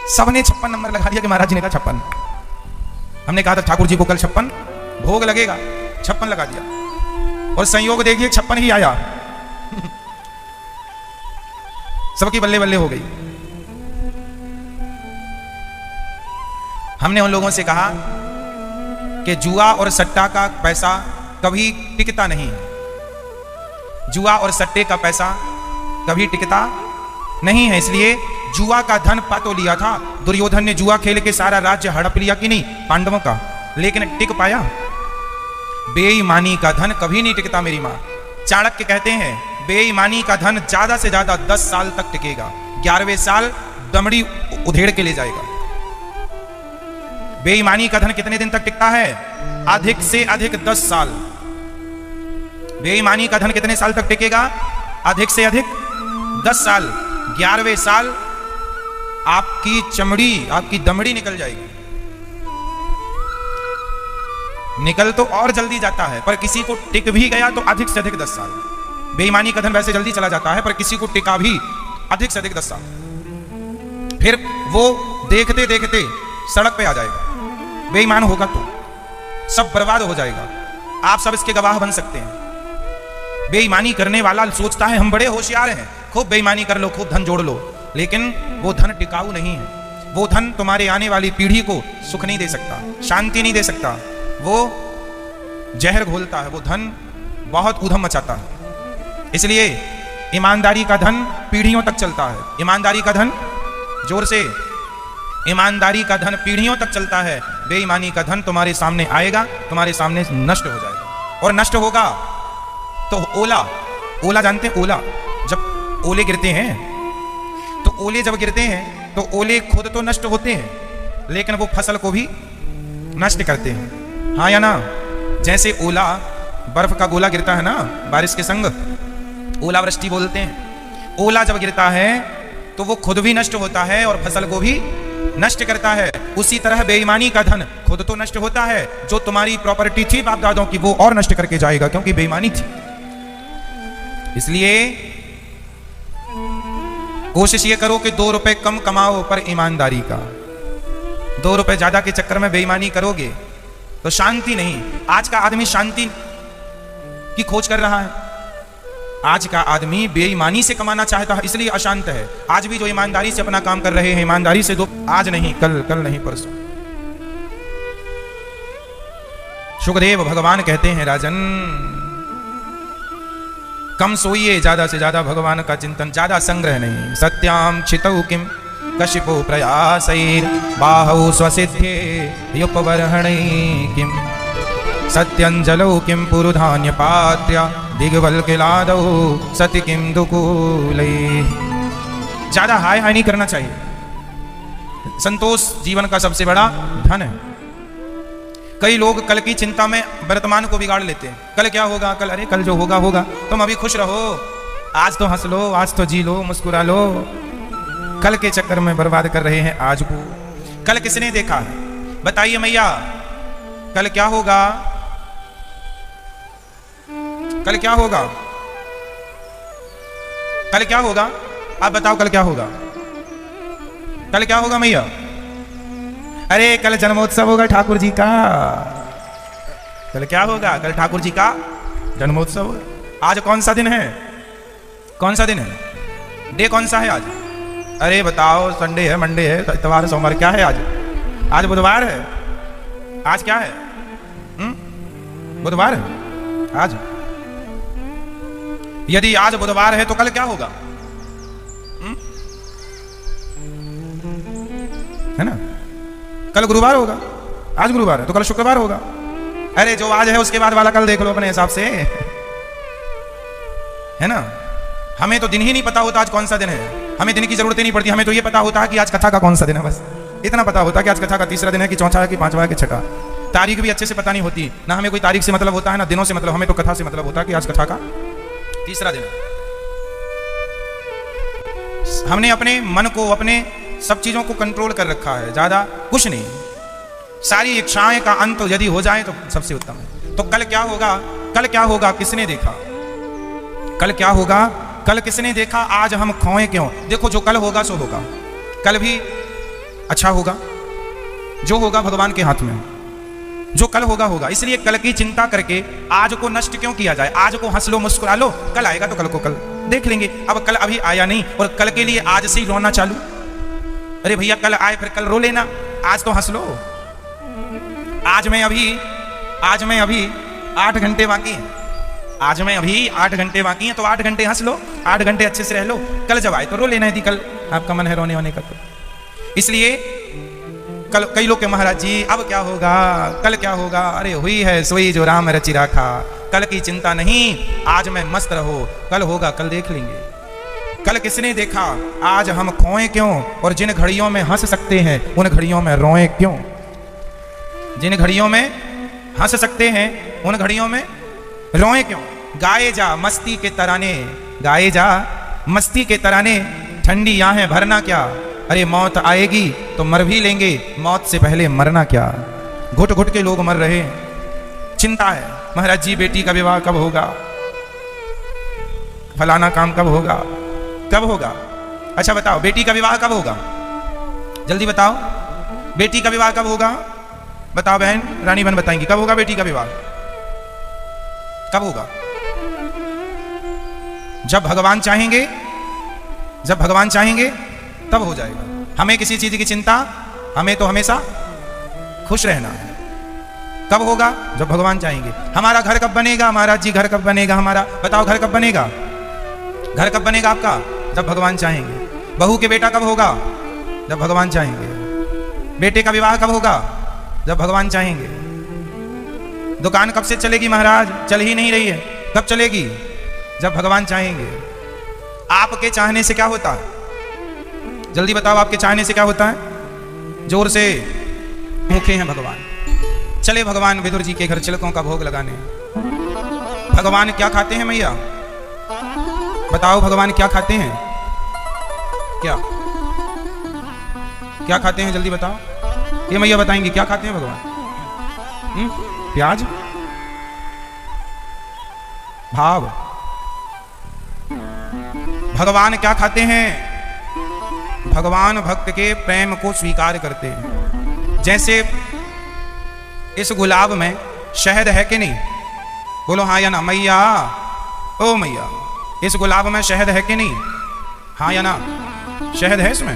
सबने 56 नंबर लगा दिया कि महाराज जी ने कहा 56। हमने कहा था ठाकुर जी को कल 56 भोग लगेगा, 56 लगा दिया, और संयोग देखिए 56 ही आया। सबकी बल्ले बल्ले हो गई। हमने उन लोगों से कहा कि जुआ और सट्टा का पैसा कभी टिकता नहीं है, जुआ और सट्टे का पैसा कभी टिकता नहीं है। इसलिए जुआ का धन पा तो लिया था, दुर्योधन ने जुआ खेल के सारा राज्य हड़प लिया कि नहीं पांडवों का, लेकिन टिक पाया? बेईमानी का धन कभी नहीं टिकता मेरी मां। चाणक्य कहते हैं बेईमानी का धन ज्यादा से ज्यादा 10 साल तक टिकेगा, 11वें साल दमड़ी उधेड़ के ले जाएगा। बेईमानी का धन कितने दिन तक टिकता है? अधिक से अधिक 10 साल। बेईमानी का धन कितने साल तक टिकेगा? अधिक से अधिक 10 साल। 11वें साल आपकी चमड़ी, आपकी दमड़ी निकल जाएगी। निकल तो और जल्दी जाता है, पर किसी को टिक भी गया तो अधिक से अधिक 10 साल। बेईमानी का धन वैसे जल्दी चला जाता है, पर किसी को टिका भी अधिक से अधिक 10 साल। फिर वो देखते देखते सड़क पे आ जाएगा। बेईमान होगा तो सब बर्बाद हो जाएगा। आप सब इसके गवाह बन सकते हैं। बेईमानी करने वाला सोचता है हम बड़े होशियार हैं, खूब बेईमानी कर लो, खूब धन जोड़ लो, लेकिन वो धन टिकाऊ नहीं है। वो धन तुम्हारे आने वाली पीढ़ी को सुख नहीं दे सकता, शांति नहीं दे सकता। वो जहर घोलता है, वो धन बहुत ऊधम मचाता है। इसलिए ईमानदारी का धन पीढ़ियों तक चलता है। ईमानदारी का धन, जोर से, ईमानदारी का धन पीढ़ियों तक चलता है। बेईमानी का धन तुम्हारे सामने आएगा, तुम्हारे सामने नष्ट हो जाएगा। और नष्ट होगा तो ओला जानते हैं? ओला, जब ओले गिरते हैं तो ओले जब गिरते हैं तो ओले खुद तो नष्ट होते हैं, लेकिन वो फसल को भी नष्ट करते हैं। हाँ या ना? जैसे ओला, बर्फ का गोला गिरता है ना बारिश के संग, ओलावृष्टि बोलते हैं। ओला जब गिरता है तो वो खुद भी नष्ट होता है और फसल को भी नष्ट करता है। उसी तरह बेईमानी का धन खुद तो नष्ट होता है, जो तुम्हारी प्रॉपर्टी थी बाप दादों की वो और नष्ट करके जाएगा, क्योंकि बेईमानी थी। इसलिए कोशिश ये करो कि 2 रुपए कम कमाओ, पर ईमानदारी का। 2 रुपए ज्यादा के चक्कर में बेईमानी करोगे तो शांति नहीं। आज का आदमी शांति की खोज कर रहा है। आज का आदमी बेईमानी से कमाना चाहता है, इसलिए अशांत है। आज भी जो ईमानदारी से अपना काम कर रहे हैं, ईमानदारी से दो, आज नहीं कल, कल नहीं परसों। सुखदेव भगवान कहते हैं राजन, कम सोइए, ज्यादा से ज्यादा भगवान का चिंतन, ज्यादा संग्रह नहीं। सत्याम छितौ किम कशिपो प्रयासैर बाहौ स्वसिद्धे युपवर्हणै किम सत्यंजलौ किम पुरुधान्य पात्र्य दिग्वल किलादौ सति किम दुकूलै। ज्यादा हाय हाय नहीं करना चाहिए। संतोष जीवन का सबसे बड़ा धन है। कई लोग कल की चिंता में वर्तमान को बिगाड़ लेते हैं। कल क्या होगा, कल, अरे कल जो होगा होगा। तुम अभी खुश रहो, आज तो हंस लो, आज तो जी लो, मुस्कुरा लो। कल के चक्कर में बर्बाद कर रहे हैं आज को। कल किसने देखा है? बताइए मैया, कल क्या होगा? कल क्या होगा? कल क्या होगा? आप बताओ, कल क्या होगा? कल क्या होगा मैया? अरे कल जन्मोत्सव होगा ठाकुर जी का। कल क्या होगा? कल ठाकुर जी का जन्मोत्सव होगा। आज कौन सा दिन है? कौन सा दिन है? डे कौन सा है आज? अरे बताओ, संडे है, मंडे है, इतवार, सोमवार, क्या है आज? आज बुधवार है। आज क्या है? बुधवार है आज। यदि आज बुधवार है तो कल क्या होगा? है ना? कल गुरुवार होगा। आज गुरुवार है तो कल शुक्रवार होगा। अरे जो आज है उसके बाद वाला कल देख लो अपने हिसाब से, है ना? हमें तो दिन ही नहीं पता होता आज कौन सा दिन है। हमें दिन की जरूरत ही नहीं पड़ती। हमें तो ये पता होता है कि आज कथा का कौन सा दिन है, बस इतना पता होता है कि आज कथा का तीसरा दिन है कि चौथा है कि पांचवा है कि छठा। तारीख भी अच्छे से पता नहीं होती ना। हमें कोई तारीख से मतलब होता है ना दिनों से मतलब। हमें तो कथा से मतलब होता है कि आज कथा का तीसरा दिन। हमने अपने मन को, अपने सब चीजों को कंट्रोल कर रखा है, ज्यादा कुछ नहीं। सारी इच्छाएं का अंत यदि हो जाए तो सबसे उत्तम है। तो कल क्या होगा? कल क्या होगा किसने देखा? कल क्या होगा? कल किसने देखा? आज हम खोए क्यों? देखो, जो कल होगा सो होगा। कल भी अच्छा होगा, जो होगा भगवान के हाथ में। जो कल होगा होगा। इसलिए कल की चिंता करके आज को नष्ट क्यों किया जाए? आज को हंस लो, मुस्कुरा लो, कल आएगा तो कल को कल देख लेंगे। अब कल अभी आया नहीं और कल के लिए आज से ही रोना चालू। अरे भैया कल आए फिर कल रो लेना, आज तो हंस लो। आज में अभी 8 घंटे बाकी हैं। आज में अभी 8 घंटे बाकी हैं, तो 8 घंटे हंस लो, 8 घंटे अच्छे से रह लो, कल जब आए तो रो लेना यदि कल आपका मन है रोने होने का। तो इसलिए कल कई लोग के महाराज जी अब क्या होगा, कल क्या होगा, अरे हुई है सोई जो राम रचि राखा, कल की चिंता नहीं, आज में मस्त रहो, कल होगा कल देख लेंगे। कल किसने देखा, आज हम खोए क्यों, और जिन घड़ियों में हंस सकते हैं उन घड़ियों में रोए क्यों। जिन घड़ियों में हंस सकते हैं उन घड़ियों में रोए क्यों। गाए जा मस्ती के तराने, गाए जा मस्ती के तराने, ठंडी यहाँ भरना क्या, अरे मौत आएगी तो मर भी लेंगे, मौत से पहले मरना क्या। घुट घुट के लोग मर रहे हैं, चिंता है महाराज जी बेटी का विवाह कब होगा, फलाना काम कब होगा, कब होगा। अच्छा बताओ बेटी का विवाह कब होगा, जल्दी बताओ बेटी का विवाह कब होगा, बताओ बहन रानी बहन बताएंगी कब होगा बेटी का विवाह, कब होगा। जब भगवान चाहेंगे, जब भगवान चाहेंगे तब हो जाएगा। हमें किसी चीज की चिंता, हमें तो हमेशा खुश रहना है। कब होगा, जब भगवान चाहेंगे। हमारा घर कब बनेगा महाराज जी, घर कब बनेगा हमारा, बताओ घर कब बनेगा, घर कब बनेगा आपका, जब भगवान चाहेंगे। बहू के बेटा कब होगा, जब भगवान चाहेंगे। बेटे का विवाह कब होगा, जब भगवान चाहेंगे। दुकान कब से चलेगी महाराज, चल ही नहीं रही है, कब चलेगी, जब भगवान चाहेंगे। आपके चाहने से क्या होता है, जल्दी बताओ आपके चाहने से क्या होता है। जोर से भूखे हैं भगवान, चले भगवान विदुर जी के घर चिलकों का भोग लगाने। भगवान क्या खाते हैं मैया, बताओ भगवान क्या खाते हैं, क्या क्या खाते हैं, जल्दी बताओ। ये मैया बताएंगी क्या खाते हैं भगवान। प्याज, भाव। भगवान क्या खाते हैं, भगवान भक्त के प्रेम को स्वीकार करते हैं। जैसे इस गुलाब में शहद है कि नहीं, बोलो हाँ या ना मैया, ओ मैया इस गुलाब में शहद है कि नहीं, हाँ या ना, शहद है इसमें।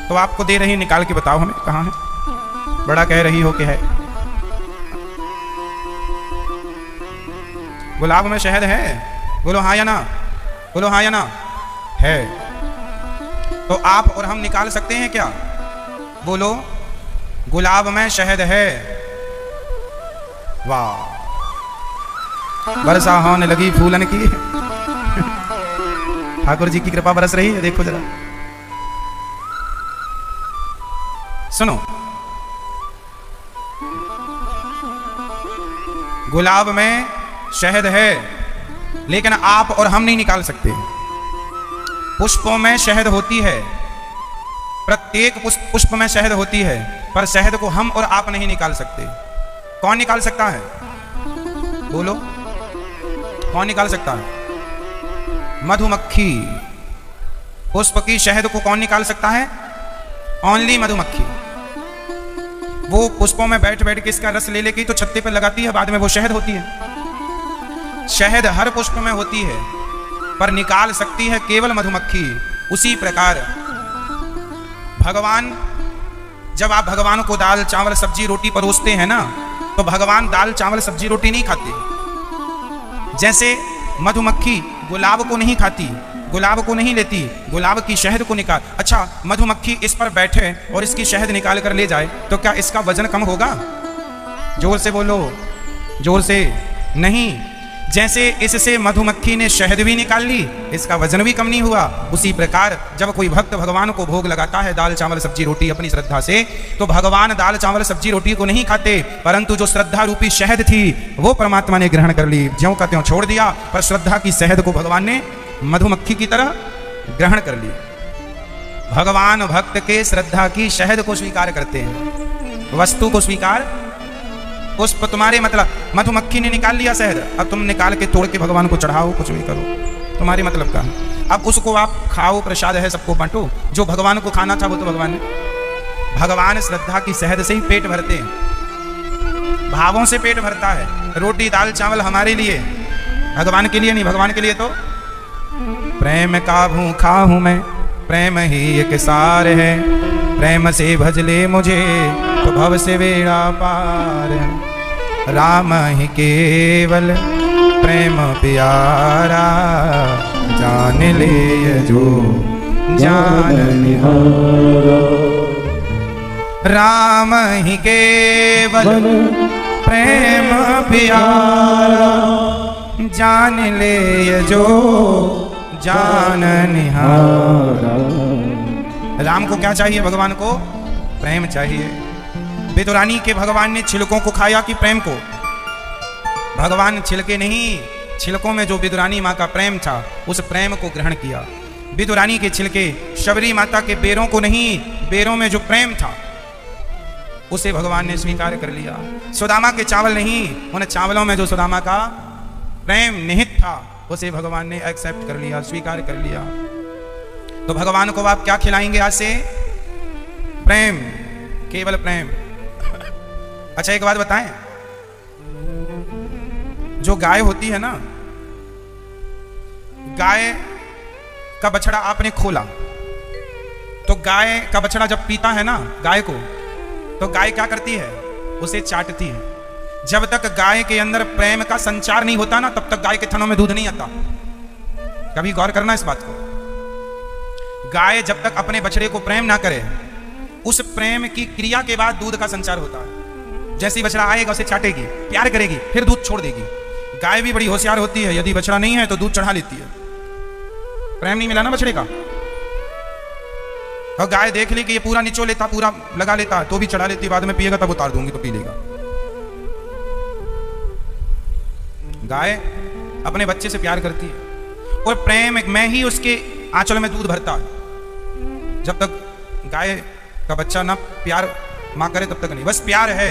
तो आपको दे रही, निकाल के बताओ हमें कहाँ है, बड़ा कह रही हो कि है। गुलाब में शहद है, बोलो हाँ या ना, बोलो हाँ या ना, है। तो आप और हम निकाल सकते हैं क्या, बोलो गुलाब में शहद है। वाह, वर्षा होने लगी फूलन की। ठाकुर जी की कृपा बरस रही है, देखो जरा, सुनो। गुलाब में शहद है, लेकिन आप और हम नहीं निकाल सकते। पुष्पों में शहद होती है, प्रत्येक पुष्प में शहद होती है, पर शहद को हम और आप नहीं निकाल सकते। कौन निकाल सकता है, बोलो कौन निकाल सकता है। मधुमक्खी, पुष्प की शहद को कौन निकाल सकता है, ओनली मधुमक्खी। वो पुष्पों में बैठ बैठ के इसका रस ले लेके तो छत्ते पर लगाती है, बाद में वो शहद होती है। शहद हर पुष्प में होती है, पर निकाल सकती है केवल मधुमक्खी। उसी प्रकार भगवान, जब आप भगवान को दाल चावल सब्जी रोटी परोसते हैं ना, तो भगवान दाल चावल सब्जी रोटी नहीं खाते। जैसे मधुमक्खी गुलाब को नहीं खाती, गुलाब को नहीं लेती, गुलाब की शहद को निकाल। अच्छा, मधुमक्खी इस पर बैठे और इसकी शहद निकाल कर ले जाए तो क्या इसका वजन कम होगा, जोर से बोलो, जोर से, नहीं। जैसे इससे मधुमक्खी ने शहद भी निकाल ली, इसका वजन भी कम नहीं हुआ। उसी प्रकार जब कोई भक्त भगवान को भोग लगाता है दाल चावल सब्जी रोटी अपनी श्रद्धा से, तो भगवान दाल चावल सब्जी रोटी को नहीं खाते, परंतु जो श्रद्धा रूपी शहद थी वो परमात्मा ने ग्रहण कर ली, ज्यों का त्यों छोड़ दिया। पर श्रद्धा की शहद को भगवान ने मधुमक्खी की तरह ग्रहण कर ली। भगवान भक्त के श्रद्धा की शहद को स्वीकार करते हैं, वस्तु को स्वीकार। पुष्प तुम्हारे मतलब, मधुमक्खी ने निकाल लिया शहद, अब तुम निकाल के तोड़ के भगवान को चढ़ाओ, कुछ भी करो, तुम्हारे मतलब का। अब उसको आप खाओ, प्रसाद है सबको बांटो, जो भगवान को खाना था वो तो भगवान ने। भगवान श्रद्धा की शहद से ही पेट भरते हैं, भावों से पेट भरता है। रोटी दाल चावल हमारे लिए, भगवान के लिए नहीं। भगवान के लिए तो प्रेम का भूखा हूं मैं, प्रेम ही एक सार है, प्रेम से भज ले मुझे तो भव से बेड़ा पार है। राम ही केवल प्रेम प्यारा, जान ले ये जो जान निहारा। राम ही केवल प्रेम प्यारा, जान ले ये जो जान निहारा। राम को क्या चाहिए? भगवान को प्रेम चाहिए। विदुरानी के भगवान ने छिलकों को खाया कि प्रेम को? भगवान छिलके नहीं, छिलकों में जो विदुरानी माँ का प्रेम था उस प्रेम को ग्रहण किया। विदुरानी के छिलके शबरी माता के बेरों को नहीं, बेरों में जो प्रेम था उसे भगवान ने स्वीकार कर लिया। सुदामा के चावल नहीं, उन चावलों में जो सुदामा का प्रेम निहित था उसे भगवान ने एक्सेप्ट कर लिया, स्वीकार कर लिया। तो भगवान को आप क्या खिलाएंगे आज से? प्रेम, केवल प्रेम। अच्छा एक बात बताएं, जो गाय होती है ना, गाय का बछड़ा आपने खोला तो गाय का बछड़ा जब पीता है ना गाय को, तो गाय क्या करती है? उसे चाटती है। जब तक गाय के अंदर प्रेम का संचार नहीं होता ना, तब तक गाय के थनों में दूध नहीं आता। कभी गौर करना इस बात को। गाय जब तक अपने बछड़े को प्रेम ना करे, उस प्रेम की क्रिया के बाद दूध का संचार होता है। जैसे ही बछड़ा आएगा उसे चाटेगी, प्यार करेगी, फिर दूध छोड़ देगी। गाय भी बड़ी होशियार होती है, यदि बछड़ा नहीं है तो दूध चढ़ा लेती है। प्रेम नहीं मिला ना बछड़े का, और गाय देख ली कि ये पूरा निचो लेता, पूरा लगा लेता, तो भी चढ़ा लेती, बाद में पिएगा तब उतार दूंगी तो पी लेगा। गाय अपने बच्चे से प्यार करती है और प्रेम में ही उसके आंचल में दूध भरता है। जब तक गाय का बच्चा ना प्यार मां करे तब तक नहीं। बस प्यार है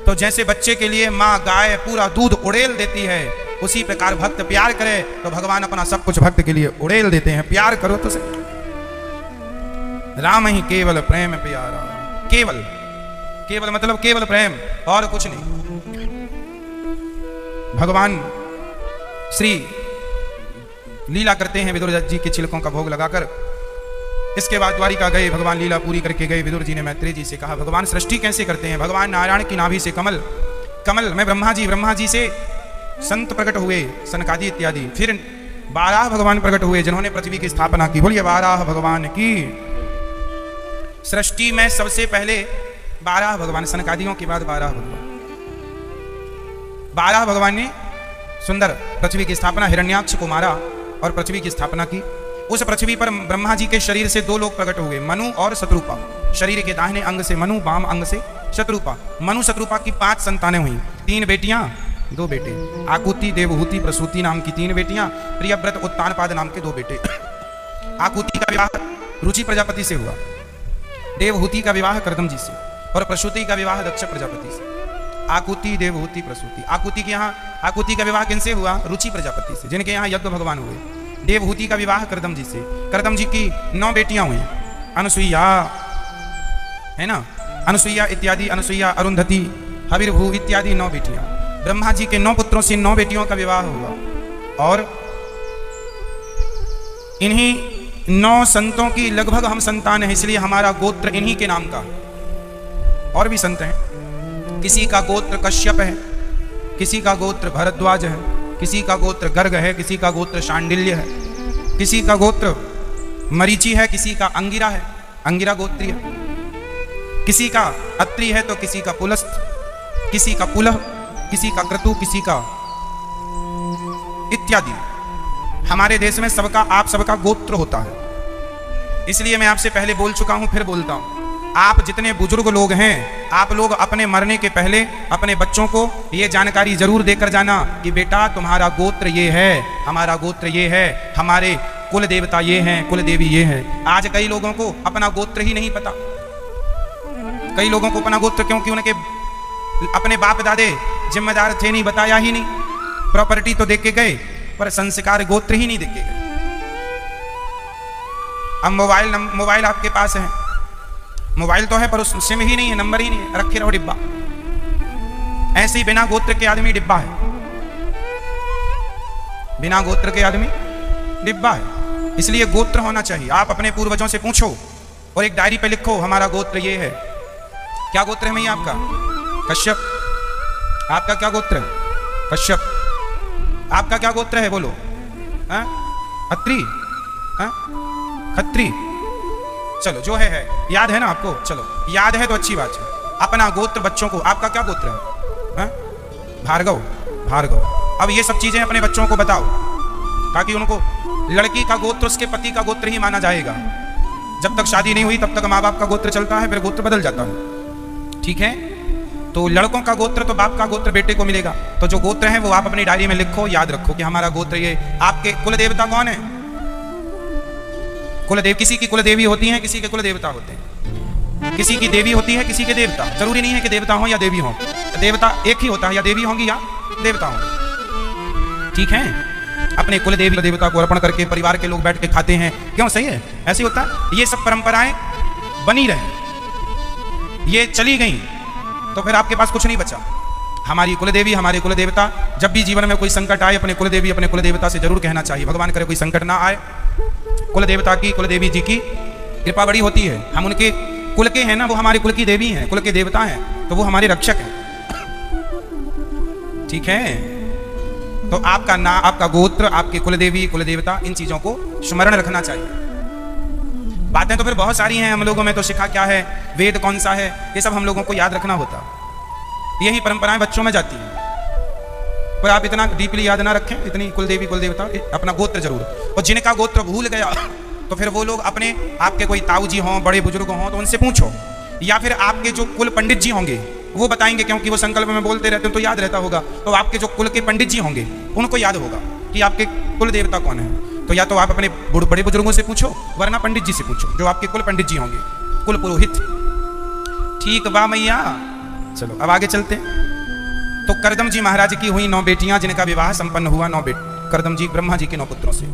तो जैसे बच्चे के लिए मां गाय पूरा दूध उड़ेल देती है, उसी प्रकार भक्त प्यार करे तो भगवान अपना सब कुछ भक्त के लिए उड़ेल देते हैं। प्यार करो तो सही। राम ही केवल प्रेम प्यारा। केवल, केवल मतलब केवल प्रेम और कुछ नहीं। भगवान श्री लीला करते हैं विदुर जी के छिलकों का भोग लगाकर। इसके बाद द्वारिका गए, भगवान लीला पूरी करके गए। विदुर जी ने मैत्रेय जी से कहा भगवान सृष्टि कैसे करते हैं? भगवान नारायण की नाभि से कमल, कमल में ब्रह्मा जी से संत प्रकट हुए, सनकादि इत्यादि। फिर 12 भगवान प्रकट हुए जिन्होंने पृथ्वी की स्थापना की। बोलिए 12 भगवान की। सृष्टि में सबसे पहले 12 भगवान, सनकादियों के बाद 12 भगवान। 12 भगवान ने सुंदर पृथ्वी की स्थापना, हिरण्याक्ष को मारा और पृथ्वी की स्थापना की। उस पृथ्वी पर ब्रह्मा जी के शरीर से 2 लोग प्रकट हुए, मनु और शत्रुपा। शरीर के दाहिने अंग से मनु, बाम अंग से शत्रुपा। मनु शत्रुपा की 5 संतानें हुई, 3 बेटियां 2 बेटे। आकुति, देवहूति, प्रसूति नाम की 3 बेटियां, प्रियव्रत, उत्तानपाद नाम के 2 बेटे। आकुति का विवाह रुचि प्रजापति से हुआ, देवहूति का विवाह कर्दम जी से, और प्रसूति का विवाह दक्ष प्रजापति से। आकुति, देवहूति, प्रसूति। आकुति के यहाँ, आकुति का विवाह किनसे हुआ? रुचि प्रजापति से, जिनके यहाँ यज्ञ भगवान हुए। देवहूति का विवाह कर्दम जी से। कर्दम जी की 9 बेटियां हुई, अनुसुईया है ना, अनुसुईया इत्यादि, अनुसुईया, अरुंधति, हविर्भू इत्यादि 9 बेटियां। ब्रह्मा जी के 9 पुत्रों से 9 बेटियों का विवाह हुआ। और इन्हीं 9 संतों की लगभग हम संतान हैं, इसलिए हमारा गोत्र इन्हीं के नाम का। और भी संत हैं, किसी का गोत्र कश्यप है, किसी का गोत्र भरद्वाज है, किसी का गोत्र गर्ग है, किसी का गोत्र शांडिल्य है, किसी का गोत्र मरीचि है, किसी का अंगिरा है, अंगिरा गोत्रीय, किसी का अत्रि है तो किसी का पुलस्त, किसी का पुलह, किसी का क्रतु, किसी का इत्यादि। हमारे देश में सबका, आप सबका गोत्र होता है। इसलिए मैं आपसे पहले बोल चुका हूं, फिर बोलता हूं, आप जितने बुजुर्ग लोग हैं, आप लोग अपने मरने के पहले अपने बच्चों को ये जानकारी जरूर देकर जाना कि बेटा तुम्हारा गोत्र ये है, हमारा गोत्र ये है, हमारे कुल देवता ये हैं, कुल देवी ये है। आज कई लोगों को अपना गोत्र ही नहीं पता। कई लोगों को अपना गोत्र, क्योंकि उनके अपने बाप दादे जिम्मेदार थे, नहीं बताया ही नहीं। प्रॉपर्टी तो देख के गए पर संस्कार गोत्र ही नहीं देख के गए। अब मोबाइल आपके पास है, मोबाइल तो है पर उस सिम ही नहीं है, नंबर ही नहीं है, रखे रहो डिब्बा। ऐसे ही बिना गोत्र के आदमी डिब्बा है, बिना गोत्र के आदमी डिब्बा है। इसलिए गोत्र होना चाहिए। आप अपने पूर्वजों से पूछो और एक डायरी पे लिखो हमारा गोत्र ये है। क्या गोत्र है भैया आपका? कश्यप। आपका क्या गोत्र है? कश्यप। आपका क्या गोत्र है बोलो? खत्री? खत्री? चलो जो है याद है ना आपको? चलो याद है तो अच्छी बात है। अपना गोत्र बच्चों को, आपका क्या गोत्र है? भार्गव। भार्गव। अब ये सब चीजें अपने बच्चों को बताओ, ताकि उनको लड़की का गोत्र उसके पति का गोत्र ही माना जाएगा। जब तक शादी नहीं हुई तब तक माँ बाप का गोत्र चलता है, फिर गोत्र बदल जाता है। ठीक है? तो लड़कों का गोत्र तो बाप का गोत्र बेटे को मिलेगा। तो जो गोत्र है वो आप अपनी डायरी में लिखो, याद रखो कि हमारा गोत्र ये। आपके कुल देवता कौन है? कुलदेव, किसी की कुल देवी होती है, किसी के कुल देवता होते हैं। किसी की देवी होती है, किसी के देवता। जरूरी नहीं है कि देवता हो या देवी हो, देवता एक ही होता है, या देवी होंगी या देवता होंगे। ठीक है? अपने कुल देवी देवता को अर्पण करके परिवार के लोग बैठ के खाते हैं। क्यों? सही है, ऐसे होता है। ये सब परंपराएं बनी रहे, ये चली गई तो फिर आपके पास कुछ नहीं बचा। हमारी कुलदेवी, हमारे कुल देवता। जब भी जीवन में कोई संकट आए, अपने कुलदेवी अपने कुल देवता से जरूर कहना चाहिए, भगवान करे कोई संकट ना आए। कुल देवता की, कुल देवी जी की कृपा बड़ी होती है। हम उनके कुल के हैं ना, वो हमारे कुल की देवी हैं, कुल के देवता हैं, तो वो हमारे रक्षक हैं। ठीक है? तो आपका नाम, आपका गोत्र, आपके कुल देवी, कुल देवता, इन चीजों को स्मरण रखना चाहिए। बातें तो फिर बहुत सारी हैं, हम लोगों में तो सिखा क्या है, वेद कौन सा है, ये सब हम लोगों को याद रखना होता। यही परंपराएं बच्चों में जाती हैं, पर आप इतना डीपली याद ना रखें, इतनी कुल देवी कुल देवता, अपना गोत्र जरूर। और जिनका गोत्र भूल गया तो फिर वो लोग अपने, आपके कोई ताऊ जी हों, बड़े बुजुर्ग हों, तो उनसे पूछो, या फिर आपके जो कुल पंडित जी होंगे वो बताएंगे, क्योंकि वो संकल्प में बोलते रहते हैं तो याद रहता होगा। तो आपके जो कुल के पंडित जी होंगे उनको याद होगा कि आपके कुल देवता कौन है। तो या तो आप अपने बड़े बुजुर्गों से पूछो, वरना पंडित जी से पूछो, जो आपके कुल पंडित जी होंगे, कुल पुरोहित। ठीक बा मैया? चलो अब आगे चलते। तो करदम जी महाराज की हुई 9 बेटियां, जिनका विवाह संपन्न हुआ 9 बेटे। करदम जी ब्रह्मा जी के 9 पुत्रों से।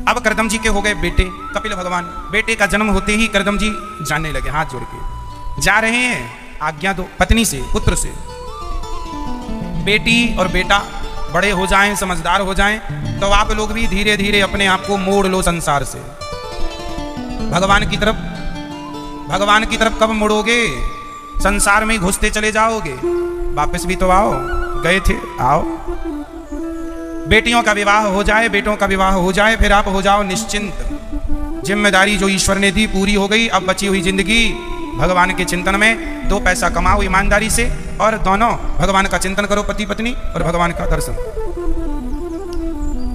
अब करदम जी के हो गए बेटे, कपिल भगवान। बेटे का जन्म होते ही करदम जी जानने लगे, हाथ जोड़ के जा रहे हैं, आज्ञा दो पत्नी से, पुत्र से। बेटी और बेटा बड़े हो जाएं, समझदार हो जाएं, तो आप लोग भी धीरे धीरे अपने आप को मोड़ लो संसार से, भगवान की तरफ। भगवान की तरफ कब मुड़ोगे? संसार में घुसते चले जाओगे, वापस भी तो आओ, गए थे, आओ। बेटियों का विवाह हो जाए, बेटों का विवाह हो जाए, फिर आप हो जाओ निश्चिंत। जिम्मेदारी जो ईश्वर ने दी पूरी हो गई। अब बची हुई जिंदगी भगवान के चिंतन में, 2 पैसा कमाओ ईमानदारी से, और दोनों भगवान का चिंतन करो, पति पत्नी, और भगवान का दर्शन।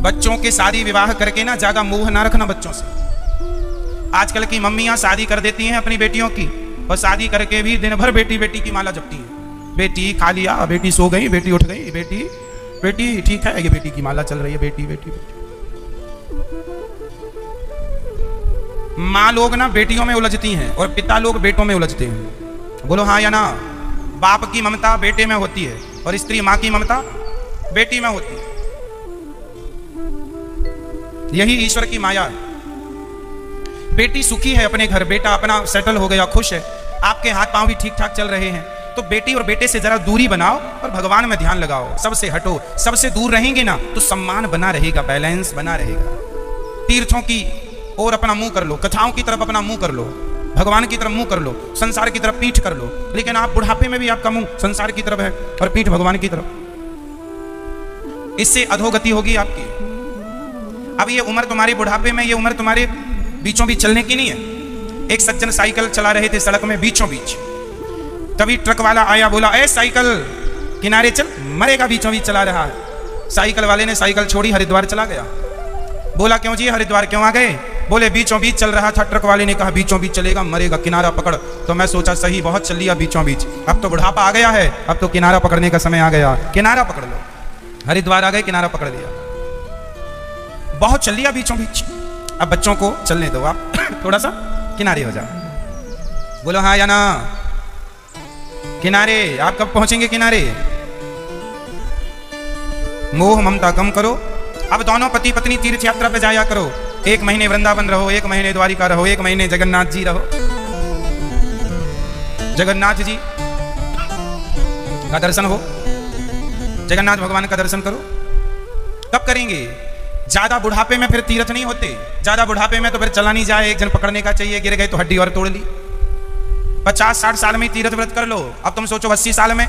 बच्चों के शादी विवाह करके ना ज्यादा मोह ना रखना बच्चों से। आजकल की मम्मियां शादी कर देती हैं अपनी बेटियों की, और शादी करके भी दिन भर बेटी बेटी की माला जपती हैं। बेटी खा लिया, बेटी सो गई, बेटी उठ गई, बेटी बेटी ठीक है, ये बेटी की माला चल रही है, बेटी बेटी बेटी। माँ लोग ना बेटियों में उलझती हैं और पिता लोग बेटों में उलझते हैं। बोलो हाँ या ना? बाप की ममता बेटे में होती है, और स्त्री माँ की ममता बेटी में होती है। यही ईश्वर की माया है। बेटी सुखी है अपने घर, बेटा अपना सेटल हो गया, खुश है, आपके हाथ पांव भी ठीक ठाक चल रहे हैं, तो बेटी और बेटे से जरा दूरी बनाओ और भगवान में ध्यान लगाओ। सबसे हटो, सबसे दूर रहेंगे ना तो सम्मान बना रहेगा, बैलेंस बना रहेगा। तीर्थों की और अपना मुंह कर लो, कथाओं की तरफ अपना मुंह कर लो, भगवान की तरफ मुंह कर लो, संसार की तरफ पीठ कर लो। लेकिन आप बुढ़ापे में भी आपका मुंह संसार की तरफ है और पीठ भगवान की तरफ, इससे अधोगति होगी आपकी। अब ये उम्र तुम्हारी बुढ़ापे में, ये उम्र तुम्हारे बीचों बीच चलने की नहीं है। एक सज्जन साइकिल चला रहे थे सड़क में बीचों बीच, तभी ट्रक वाला आया, बोला ए साइकिल किनारे चल, मरेगा, बीचों बीच चला रहा है। साइकिल वाले ने साइकिल छोड़ी, हरिद्वार चला गया। बोला क्यों जी, हरिद्वार क्यों आ गए? बोले बीचों बीच चल रहा था। ट्रक वाले ने कहा बीचों बीच चलेगा, मरेगा, किनारा पकड़। तो मैं सोचा सही, बहुत चल लिया बीचों बीच, अब तो बुढ़ापा आ गया है, अब तो किनारा पकड़ने का समय आ गया, किनारा पकड़ लो। हरिद्वार आ गए, किनारा पकड़ लिया, बहुत चल लिया बीचों बीच, अब बच्चों को चलने दो, आप थोड़ा सा किनारे हो जाओ। बोलो हाँ या ना? किनारे। आप कब पहुंचेंगे किनारे? मोह ममता कम करो। अब दोनों पति पत्नी तीर्थ यात्रा पे जाया करो। 1 महीने वृंदावन रहो, 1 महीने द्वारिका रहो, 1 महीने जगन्नाथ जी रहो। जगन्नाथ जी का दर्शन हो, जगन्नाथ भगवान का दर्शन करो। कब करेंगे? ज्यादा बुढ़ापे में फिर तीर्थ नहीं होते। ज्यादा बुढ़ापे में तो फिर चला नहीं जाए, एक जन पकड़ने का चाहिए, गिर गए तो हड्डी और तोड़ ली। 50-60 साल में तीर्थ व्रत कर लो। अब तुम सोचो 80 साल में,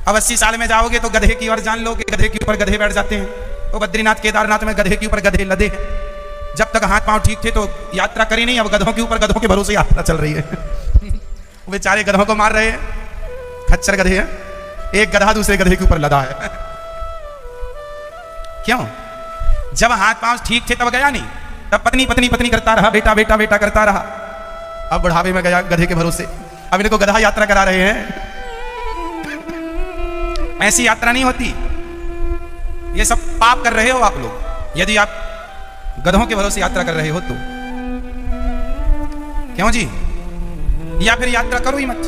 अब 80 साल में जाओगे तो गधे की ओर जान लोगे, गधे के ऊपर गधे बैठ जाते हैं। वो बद्रीनाथ केदारनाथ में गधे के ऊपर गधे लदे हैं। जब तक हाथ पांव ठीक थे तो यात्रा करी नहीं, अब गधों के ऊपर गधों के भरोसे यात्रा चल रही है। वो बेचारे गधों को मार रहे हैं, खच्चर गधे हैं, एक गधा दूसरे गधे के ऊपर लदा है। क्यों? जब हाथ पांव ठीक थे तब गया नहीं, तब पत्नी पत्नी पत्नी करता रहा, बेटा बेटा बेटा करता रहा। अब बुढ़ापे में गया गधे के भरोसे, अब इनको गधा यात्रा करा रहे हैं। ऐसी यात्रा नहीं होती, ये सब पाप कर रहे हो आप लोग यदि आप गधों के भरोसे यात्रा कर रहे हो तो। क्यों जी? या फिर यात्रा करो ही मत,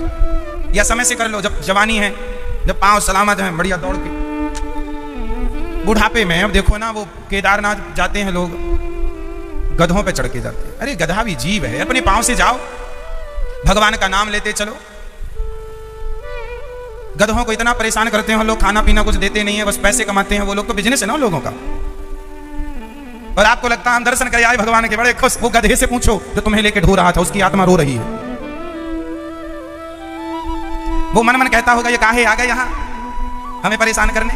या समय से कर लो जब जवानी है, जब पांव सलामत हैं, बढ़िया दौड़ के। बुढ़ापे में अब देखो ना, वो केदारनाथ जाते हैं लोग, गधों पे चढ़ के जाते हैं। अरे गधा भी जीव है, अपने पांव से जाओ, भगवान का नाम लेते चलो। गधों को इतना परेशान करते हैं लोग, खाना पीना कुछ देते नहीं है, बस पैसे कमाते हैं वो लोग, तो बिजनेस है ना लोगों का। और आपको लगता है हम दर्शन कर आए भगवान के, बड़े खुश। वो गधे से पूछो जो तुम्हें लेके ढो रहा था, उसकी आत्मा रो रही है। वो मन मन कहता होगा ये काहे आ गए यहां हमें परेशान करने।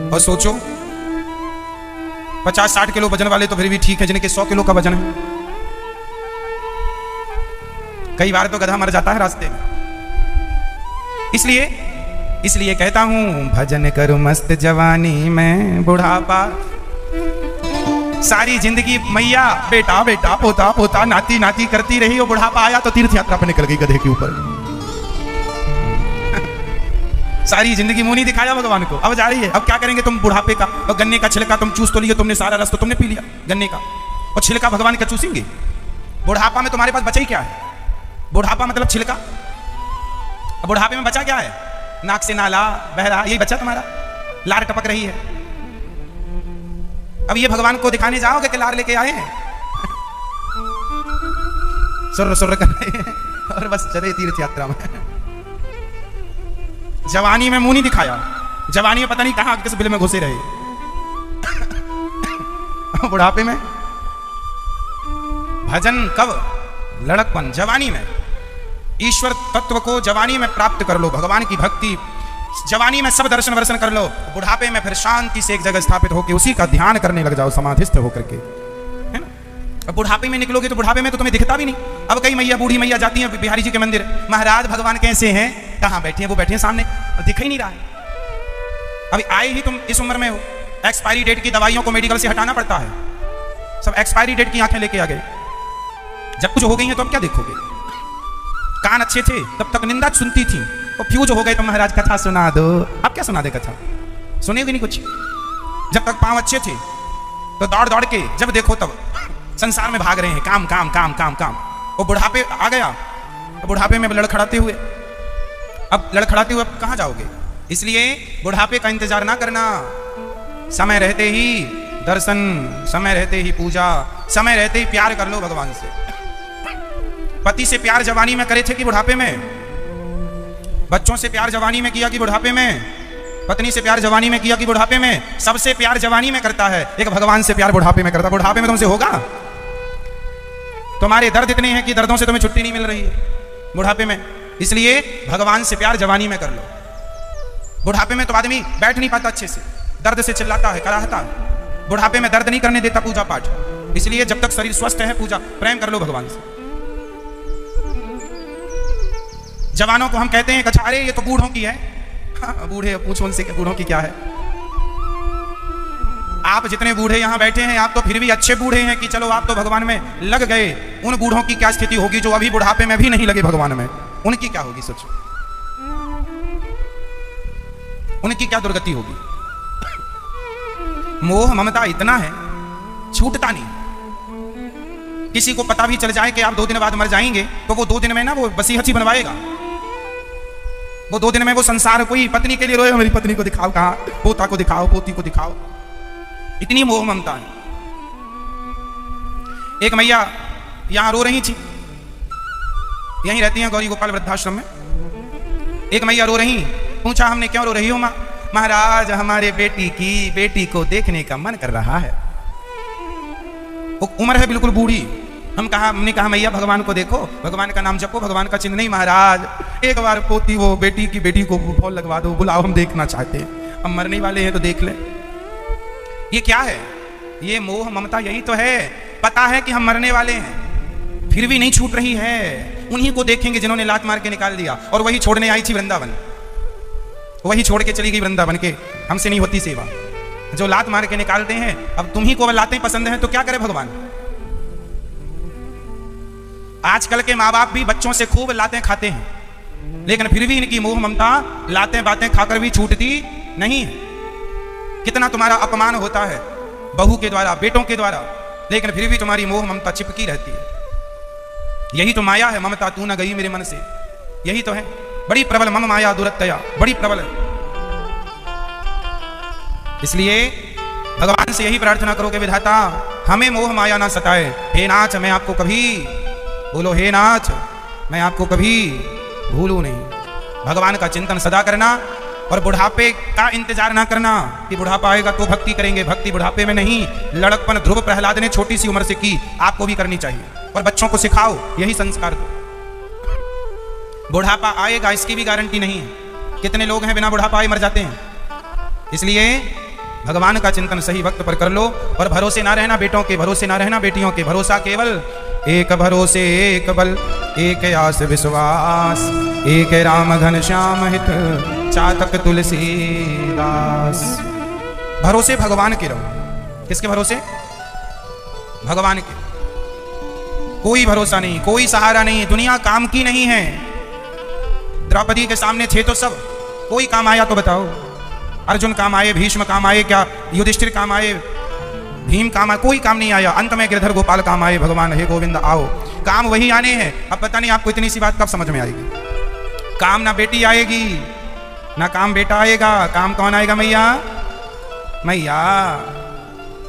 और सोचो 50-60 किलो वजन वाले तो फिर भी ठीक है, जिनके 100 किलो का वजन है, कई बार तो गधा मर जाता है रास्ते में। इसलिए कहता हूं, भजन करो मस्त जवानी में, बुढ़ापा सारी जिंदगी मैया बेटा बेटा पोता पोता नाती नाती करती रही, और बुढ़ापा आया तो तीर्थ यात्रा पर निकल गई गधे के ऊपर। सारी जिंदगी मुंह नहीं दिखाया भगवान को, अब जा रही है। अब क्या करेंगे तुम बुढ़ापे का? और गन्ने का छिलका तुम चूस तो लिए, तुमने सारा रस तो तुमने पी लिया गन्ने का, और छिलका भगवान का चूसेंगे? बुढ़ापा में तुम्हारे पास बचा ही क्या है? बुढ़ापा मतलब छिलका। अब बुढ़ापे में बचा क्या है? नाक से नाला बह रहा, यही बचा तुम्हारा, लार टपक रही है। अब ये भगवान को दिखाने जाओगे कि लार लेके आए हैं? सुर सुर कर रहे हैं और बस चले तीर्थ यात्रा में। जवानी में मुंह नहीं दिखाया, जवानी में पता नहीं कहां किस बिल में घुसे रहे। बुढ़ापे में भजन कब? लड़कपन, जवानी में। ईश्वर तत्व को जवानी में प्राप्त कर लो, भगवान की भक्ति जवानी में सब दर्शन वर्शन कर लो। बुढ़ापे में फिर शांति से एक जगह स्थापित होकर उसी का ध्यान करने लग जाओ, समाधिस्थ होकर के, है ना। अब बुढ़ापे में निकलोगे तो बुढ़ापे में तो तुम्हें दिखता भी नहीं। अब कई मैया, बूढ़ी मैया जाती हैं बिहारी जी के मंदिर, महाराज भगवान कैसे हैं? कहाँ बैठे हैं? वो बैठे हैं सामने, दिख ही नहीं रहा है। अभी आए ही तुम इस उम्र में हो, एक्सपायरी डेट की दवाइयों को मेडिकल से हटाना पड़ता है, सब एक्सपायरी डेट की आंखें लेके आ गए। जब कुछ हो गई है तो अब क्या देखोगे? कान अच्छे थे तब तक निंदा सुनती थी, और फ्यूज हो गए तो महाराज कथा सुना दो। अब क्या सुना दे कथा? सुनेगी नहीं कुछ। जब तक पांव अच्छे थे तो दौड़ दौड़ के जब देखो तब संसार में भाग रहे हैं, काम काम काम काम काम। वो बुढ़ापे आ गया, तो बुढ़ापे में लड़खड़ाते हुए, अब लड़खड़ाते हुए कहाँ जाओगे? इसलिए बुढ़ापे का इंतजार ना करना, समय रहते ही दर्शन, समय रहते ही पूजा, समय रहते ही प्यार कर लो भगवान से। पति से प्यार जवानी में करे थे कि बुढ़ापे में? बच्चों से प्यार जवानी में किया कि बुढ़ापे में? पत्नी से प्यार जवानी में किया कि बुढ़ापे में? सबसे प्यार जवानी में करता है, एक भगवान से प्यार बुढ़ापे में करता। बुढ़ापे में तुमसे होगा? तुम्हारे दर्द इतने हैं कि दर्दों से तुम्हें छुट्टी नहीं मिल रही है बुढ़ापे में, इसलिए भगवान से प्यार जवानी में कर लो। बुढ़ापे में तो आदमी बैठ नहीं पाता अच्छे से, दर्द से चिल्लाता है, कराहता है। बुढ़ापे में दर्द नहीं करने देता पूजा पाठ, इसलिए जब तक शरीर स्वस्थ है पूजा प्रेम कर लो भगवान से। जवानों को हम कहते हैं अच्छा अरे ये तो बूढ़ों की है। हाँ, बूढ़े पूछो उनसे कि बूढ़ों की क्या है। आप जितने बूढ़े यहां बैठे हैं, आप तो फिर भी अच्छे बूढ़े हैं कि चलो आप तो भगवान में लग गए। उन बूढ़ों की क्या स्थिति होगी जो अभी बुढ़ापे में भी नहीं लगे भगवान में? उनकी क्या होगी सोचो, उनकी क्या दुर्गति होगी। मोह ममता इतना है, छूटता नहीं। किसी को पता भी चल जाए कि आप 2 दिन बाद मर जाएंगे तो वो 2 दिन में ना वो बसी हची बनवाएगा। वो 2 दिन में वो संसार, कोई पत्नी के लिए रोए मेरी पत्नी को दिखाओ कहाँ, पोता को दिखाओ, पोती को दिखाओ, इतनी मोह ममता है। एक मैया यहां रो रही थी, यहीं रहती हैं गौरी गोपाल वृद्धाश्रम में। एक मैया रो रही, पूछा हमने क्यों रो रही हो माँ? महाराज हमारे बेटी को देखने का मन कर रहा है। वो उम्र है बिल्कुल बूढ़ी। हमने कहा मैया भगवान को देखो, भगवान का नाम जपो, भगवान का चिन्ह। नहीं महाराज, एक बार पोती वो बेटी को फॉल लगवा दो, बुलाओ, हम देखना चाहते हैं। हम मरने वाले हैं तो देख लें। ये क्या है? ये मोह ममता यही तो है। पता है कि हम मरने वाले हैं, फिर भी नहीं छूट रही है। उन्हीं को देखेंगे जिन्होंने लात मार के निकाल दिया, और वही छोड़ने आई थी वृंदावन, वही छोड़ के चली गई वृंदावन के, हमसे नहीं होती सेवा। जो लात मार के निकालते हैं, अब तुम्ही को लातें पसंद हैं तो क्या करे भगवान। आजकल के माँ बाप भी बच्चों से खूब लातें खाते हैं, लेकिन फिर भी इनकी मोह ममता लातें बातें खाकर भी छूटती नहीं है। कितना तुम्हारा अपमान होता है बहू के द्वारा, बेटों के द्वारा, लेकिन फिर भी तुम्हारी मोह ममता चिपकी रहती है। यही तो माया है, ममता तू न गई मेरे मन से, यही तो है। बड़ी प्रबल मम माया दुरत्तया, बड़ी प्रबल है। इसलिए भगवान से यही प्रार्थना करो कि विधाता हमें मोह माया ना सताए। हे नाथ, मैं आपको कभी, बोलो हे नाथ, मैं आपको कभी भूलूं नहीं। भगवान का चिंतन सदा करना, और बुढ़ापे का इंतजार ना करना कि बुढ़ापा आएगा तो भक्ति करेंगे। भक्ति बुढ़ापे में नहीं। लड़कपन ध्रुव प्रहलाद ने छोटी सी उम्र से की, आपको भी करनी चाहिए, और बच्चों को सिखाओ यही संस्कार को। बुढ़ापा आएगा इसकी भी गारंटी नहीं है। कितने लोग हैं बिना बुढ़ापा आए मर जाते हैं। इसलिए भगवान का चिंतन सही वक्त पर कर लो, और भरोसे ना रहना बेटों के, भरोसे ना रहना बेटियों के। भरोसा केवल एक भरोसे एक बल, एक आस विश्वास, एक राम घन श्याम हित चातक तुलसीदास। भरोसे भगवान के रहो। किसके भरोसे? भगवान के। कोई भरोसा नहीं, कोई सहारा नहीं। दुनिया काम की नहीं है। द्रौपदी के सामने थे तो सब, कोई काम आया तो बताओ? अर्जुन काम आए, भीष्म काम आए, क्या युधिष्ठिर काम आए, भीम काम आए? कोई काम नहीं आया। अंत में गिरधर गोपाल काम आए। भगवान हे गोविंद आओ, काम वही आने हैं। अब पता नहीं आपको इतनी सी बात कब समझ में आएगी। काम ना बेटी आएगी ना काम बेटा आएगा। काम कौन आएगा? मैया। मैया,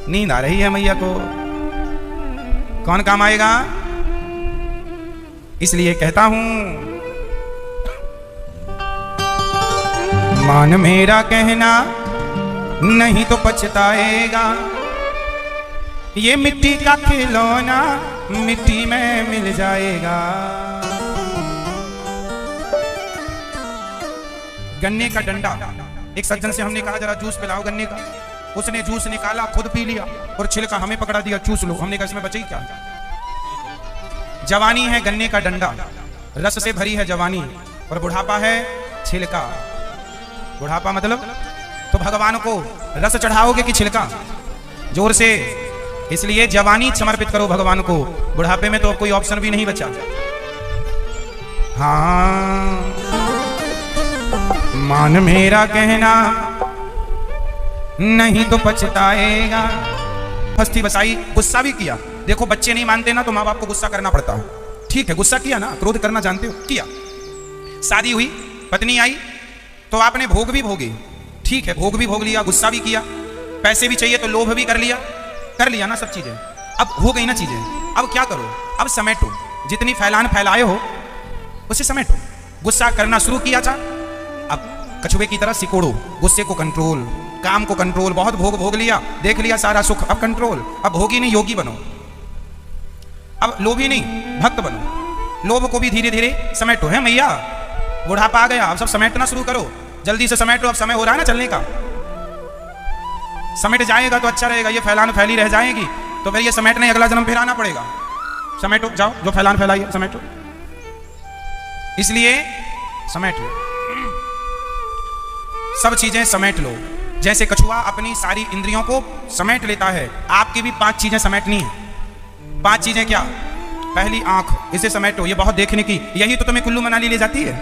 नींद आ रही है मैया को, कौन काम आएगा? इसलिए कहता हूं, मान मेरा कहना नहीं तो पछताएगा। ये मिट्टी का खिलौना मिट्टी में मिल जाएगा। गन्ने का डंडा, एक सज्जन से हमने कहा जरा जूस पिलाओ गन्ने का। उसने जूस निकाला, खुद पी लिया, और छिलका हमें पकड़ा दिया, चूस लो। हमने कहा इसमें बचे क्या? जवानी है गन्ने का डंडा, रस से भरी है जवानी, और बुढ़ापा है छिलका। बुढ़ापा मतलब तो भगवान को रस चढ़ाओगे कि छिलका? जोर से। इसलिए जवानी समर्पित करो भगवान को। बुढ़ापे में तो कोई ऑप्शन भी नहीं बचा। हाँ, मान मेरा कहना नहीं तो पछताएगा। हस्ती बसाई, गुस्सा भी किया। देखो बच्चे नहीं मानते ना तो माँ बाप को गुस्सा करना पड़ता है। ठीक है, गुस्सा किया ना, क्रोध करना जानते हो, किया। शादी हुई, पत्नी आई तो आपने भोग भी भोगे। ठीक है, भोग भी भोग लिया, गुस्सा भी किया। पैसे भी चाहिए तो लोभ भी कर लिया ना सब चीजें। अब हो गई ना चीजें, अब क्या करो? अब समेटो। जितनी फैलान फैलाए हो उसे समेटो। गुस्सा करना शुरू किया था, अब कछुए की तरह सिकोड़ो। गुस्से को कंट्रोल, काम को कंट्रोल। बहुत भोग लिया, देख लिया सारा सुख, अब कंट्रोल। अब भोगी नहीं, योगी बनो। अब लोभी नहीं, भक्त बनो। लोभ को भी धीरे धीरे समेटो। है मैया, बुढ़ापा आ गया, अब सब समेटना शुरू करो। जल्दी से समेटो, अब समय हो रहा है ना चलने का। समेट जाएगा तो अच्छा रहेगा। ये फैलान फैली रह जाएगी तो फिर ये समेटने अगला जन्म फिर आना पड़ेगा। समेटो, जाओ, जो फैलान फैलाई है समेटो। इसलिए समेट लो, सब चीजें समेट लो। जैसे कछुआ अपनी सारी इंद्रियों को समेट लेता है, आपकी भी 5 चीजें समेटनी है। 5 चीजें क्या? पहली आंख, इसे समेटो। ये बहुत देखने की, यही तो तुम्हें कुल्लू मनाली ले जाती है।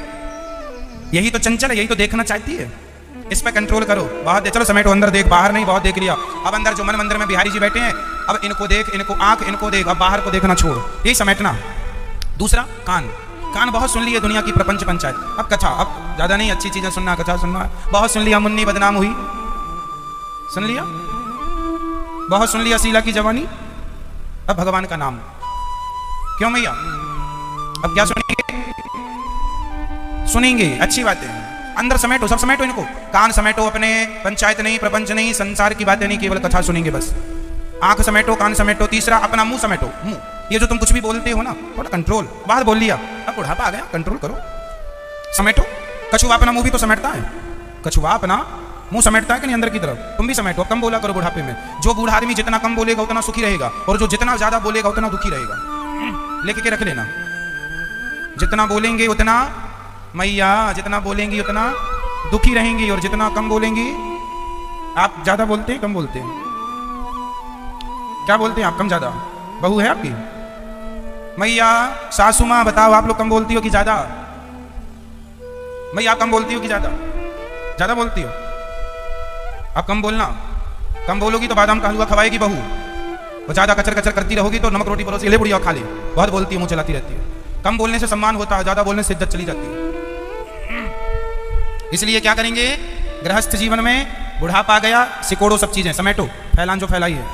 यही तो चंचल है, यही तो देखना चाहती है। इस पे कंट्रोल करो। बाहर चलो समेटो, अंदर देख, बाहर नहीं। बहुत देख लिया, अब अंदर जो मन मंदिर में बिहारी जी बैठे हैं, अब इनको देख, इनको आंख, इनको देख, अब बाहर को देखना छोड़। यही समेटना। दूसरा कान, कान बहुत सुन लिया दुनिया की प्रपंच पंचायत। अब कथा, अब ज्यादा नहीं, अच्छी चीजें सुनना, कथा सुनना। बहुत सुन लिया, मुन्नी बदनाम हुई, सुन लिया। बहुत सुन लिया शीला की जवानी। अब भगवान का नाम। क्यों मैया? अब क्या सुनेंगे? अच्छी बातें अंदर समेटो, सब समेटो इनको। कान समेटो अपने, पंचायत नहीं, प्रपंच नहीं, संसार की बातें नहीं, केवल कथा सुनेंगे बस। आंख समेटो, कान समेटो। तीसरा अपना मुंह समेटो। मुंह, ये जो तुम कुछ भी बोलते हो ना, थोड़ा कंट्रोल। बाहर बोल लिया, अब बुढ़ापा आ गया, कंट्रोल करो, समेटो। कछुआ अपना मुंह भी तो समेटता है। कछुआ अपना मुंह समेटता है कि नहीं अंदर की तरफ? तुम भी समेटो, कम बोला करो बुढ़ापे में। जो बूढ़ा आदमी जितना कम बोलेगा उतना सुखी रहेगा, और जो जितना ज्यादा बोलेगा उतना दुखी रहेगा। लेके के रख लेना, जितना बोलेंगे उतना मैया, जितना बोलेंगी उतना दुखी रहेंगी, और जितना कम बोलेंगी। आप ज्यादा बोलते हैं कम बोलते हैं? क्या बोलते हैं आप? कम ज्यादा? बहू है आपकी? मैया, सासू माँ बताओ, आप लोग कम बोलती हो कि ज्यादा? मैया आप कम बोलती हो कि ज्यादा? ज्यादा बोलती हो? अब कम बोलना, कम बोलोगी तो बादाम का हलवा खवाएगी बहू, और ज्यादा कचर कचर करती रहोगी तो नमक रोटी परोसी ले बुढ़िया खा ले। बहुत बोलती है, मुंह चलाती रहती है। कम बोलने से सम्मान होता है, ज्यादा बोलने से इज्जत चली जाती है। इसलिए क्या करेंगे गृहस्थ जीवन में? बुढ़ापा आ गया, सिकोड़ो सब चीजें, समेटो, फैलान जो फैलाई है।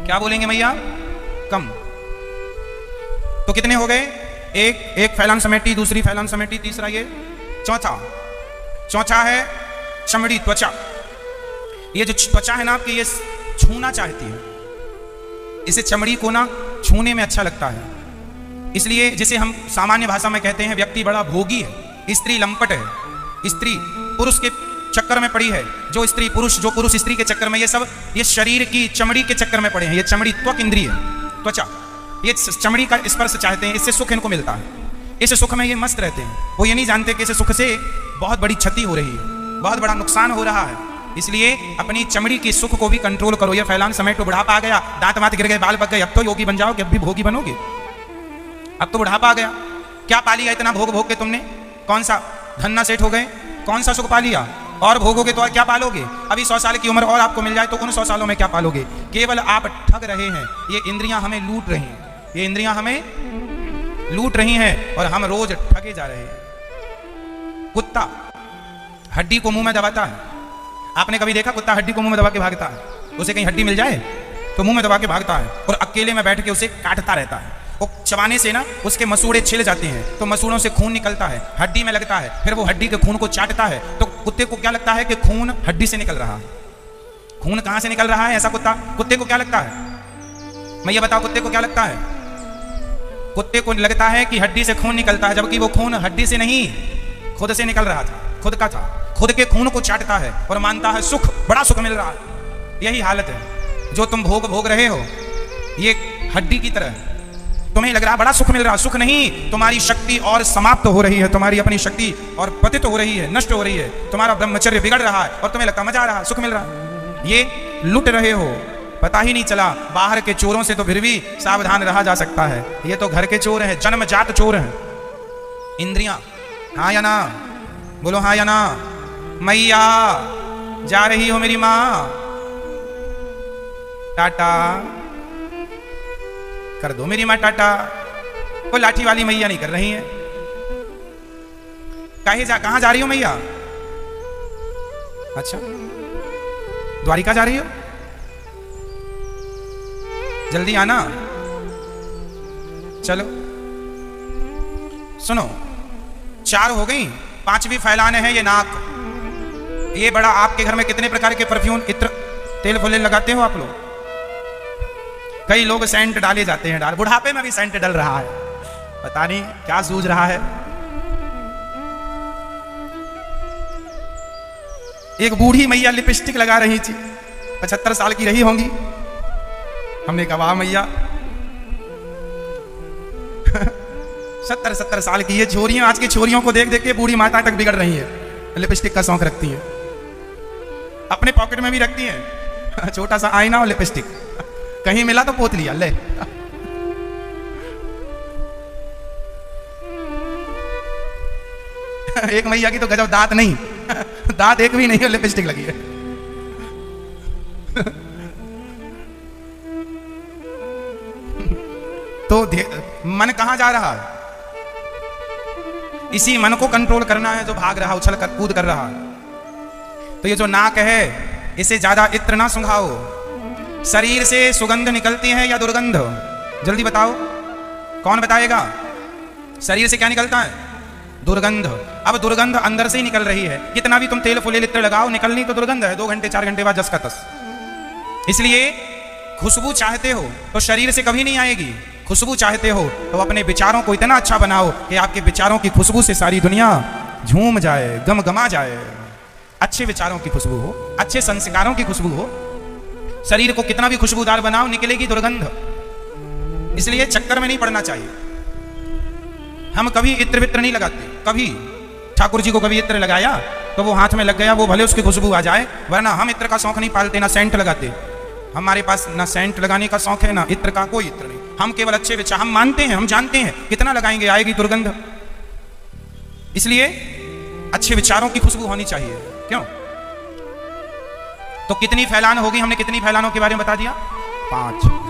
क्या बोलेंगे मैया? कम। तो कितने हो गए? एक फैलान समेटी, दूसरी फैलान समेटी, तीसरा ये चौथा है चमड़ी, त्वचा। ये जो त्वचा है ना आपकी, ये छूना चाहती है, इसे चमड़ी को ना छूने में अच्छा लगता है। इसलिए जिसे हम सामान्य भाषा में कहते हैं व्यक्ति बड़ा भोगी है, स्त्री लंपट है, स्त्री पुरुष के चक्कर में पड़ी है। जो स्त्री पुरुष, जो पुरुष स्त्री के चक्कर में, ये सब ये शरीर की चमड़ी के चक्कर में पड़े हैं। ये चमड़ी त्वक इंद्रिय, त्वचा, ये चमड़ी का स्पर्श चाहते हैं, इससे सुख इनको मिलता है, इस सुख में ये मस्त रहते हैं। वो ये नहीं जानते कि इस सुख से बहुत बड़ी क्षति हो रही है, बहुत बड़ा नुकसान हो रहा है। इसलिए अपनी चमड़ी की सुख को भी कंट्रोल करो। ये फैलान समेटो, बुढ़ापा आ गया, दांत वात गिर गए, बाल पक गए, अब तो योगी बन जाओ कि अब भी भोगी बनोगे? अब तो बुढ़ापा आ गया, क्या पा लिया इतना भोग भोग के तुमने? कौन सा धन्ना सेठ हो गए? कौन सा सुख पा लिया? और भोगोगे तो और क्या पालोगे? अभी 100 साल की उम्र और आपको मिल जाए तो उन 100 सालों में क्या पालोगे? केवल आप ठग रहे हैं, ये इंद्रियां हमें लूट रही हैं, ये इंद्रियां हमें लूट रही हैं, और हम रोज ठगे जा रहे हैं। कुत्ता हड्डी को मुंह में दबाता है, आपने कभी देखा कुत्ता हड्डी को मुंह में दबा के भागता है? उसे कहीं हड्डी मिल जाए तो मुंह में दबा के भागता है, और अकेले में बैठ के उसे काटता रहता है। वो चबाने से ना उसके मसूड़े छिल जाते हैं, तो मसूड़ों से खून निकलता है, हड्डी में लगता है, फिर वो हड्डी के खून को चाटता है, तो कुत्ते को क्या लगता है कि खून हड्डी से निकल रहा है। खून कहां से निकल रहा है? ऐसा कुत्ते को क्या लगता है? मैं ये बताओ, कुत्ते को क्या लगता है? कुत्ते को लगता है कि हड्डी से खून निकलता है, जबकि वो खून हड्डी से नहीं, खुद से निकल रहा था, खुद का था। खुद के खून को चाटता है और मानता है सुख, बड़ा सुख मिल रहा है। यही हालत है जो तुम भोग रहे हो, ये हड्डी की तरह। तुम्हें लग रहा बड़ा सुख मिल रहा, सुख नहीं, तुम्हारी शक्ति और समाप्त हो रही है, तुम्हारी अपनी शक्ति और पतित हो रही है, नष्ट हो रही है, तुम्हारा ब्रह्मचर्य बिगड़ रहा है, और तुम्हें लगता मजा आ रहा, सुख मिल रहा। ये लुट रहे हो, पता ही नहीं चला। बाहर के चोरों से तो फिर भी सावधान रहा जा सकता है, ये तो घर के चोर हैं, जन्मजात चोर हैं। इंद्रियां, हाँ या ना? बोलो हाँ या ना? मैया जा रही हो मेरी माँ, टाटा कर दो मेरी माँ, टाटा। वो लाठी वाली मैया नहीं कर रही है। कहां जा रही हो मैया? अच्छा, द्वारिका जा रही हो? जल्दी आना। चलो सुनो, 4 हो गई, 5वीं फैलाने है ये नाक। ये बड़ा, आपके घर में कितने प्रकार के परफ्यूम, इत्र, तेल फुले लगाते हो आप लोग? कई लोग सेंट डाले जाते हैं, बुढ़ापे में भी सेंट डल रहा है, पता नहीं क्या सूझ रहा है। एक बूढ़ी मैया लिपस्टिक लगा रही थी, 75 साल की रही होंगी। हमने कहा वाह मैया 70 साल की। ये छोरियां, आज की छोरियों को देख देख के बूढ़ी माता तक बिगड़ रही है, लिपस्टिक का शौक रखती हैं, अपने पॉकेट में भी रखती हैं, छोटा सा आईना और लिपस्टिक, कहीं मिला तो पोत लिया, ले। एक मैया की तो गजब दांत नहीं, दांत एक भी नहीं, लिपस्टिक लगी है। तो मन कहां जा रहा है? इसी मन को कंट्रोल करना है जो भाग रहा, उछल कर कूद कर रहा है। तो ये जो नाक है, इसे ज्यादा इत्र ना सुंघाओ। शरीर से सुगंध निकलती है या दुर्गंध? जल्दी बताओ, कौन बताएगा? शरीर से क्या निकलता है? दुर्गंध। अब दुर्गंध अंदर से ही निकल रही है, कितना भी तुम तेल फुले लित्र लगाओ, निकलनी तो दुर्गंध है। 2 घंटे 4 घंटे बाद जस का तस। इसलिए खुशबू चाहते हो तो शरीर से कभी नहीं आएगी। खुशबू चाहते हो तो अपने विचारों को इतना अच्छा बनाओ कि आपके विचारों की खुशबू से सारी दुनिया झूम जाए, गमगमा जाए। अच्छे विचारों की खुशबू हो, अच्छे संस्कारों की खुशबू हो। शरीर को कितना भी खुशबूदार बनाओ, निकलेगी दुर्गंध। इसलिए चक्कर में नहीं पड़ना चाहिए। हम कभी इत्र वित्र नहीं लगाते। कभी ठाकुर जी को कभी इत्र लगाया तो वो हाथ में लग गया, वो भले उसकी खुशबू आ जाए, वरना हम इत्र का शौक नहीं पालते, ना सेंट लगाते। हमारे पास ना सेंट लगाने का शौक है, ना इत्र का, कोई इत्र नहीं। हम केवल अच्छे विचार, हम मानते हैं, हम जानते हैं कितना लगाएंगे आएगी दुर्गंध। इसलिए अच्छे विचारों की खुशबू होनी चाहिए। क्यों? तो कितनी फैलान होगी, हमने कितनी फैलानों के बारे में बता दिया? 5।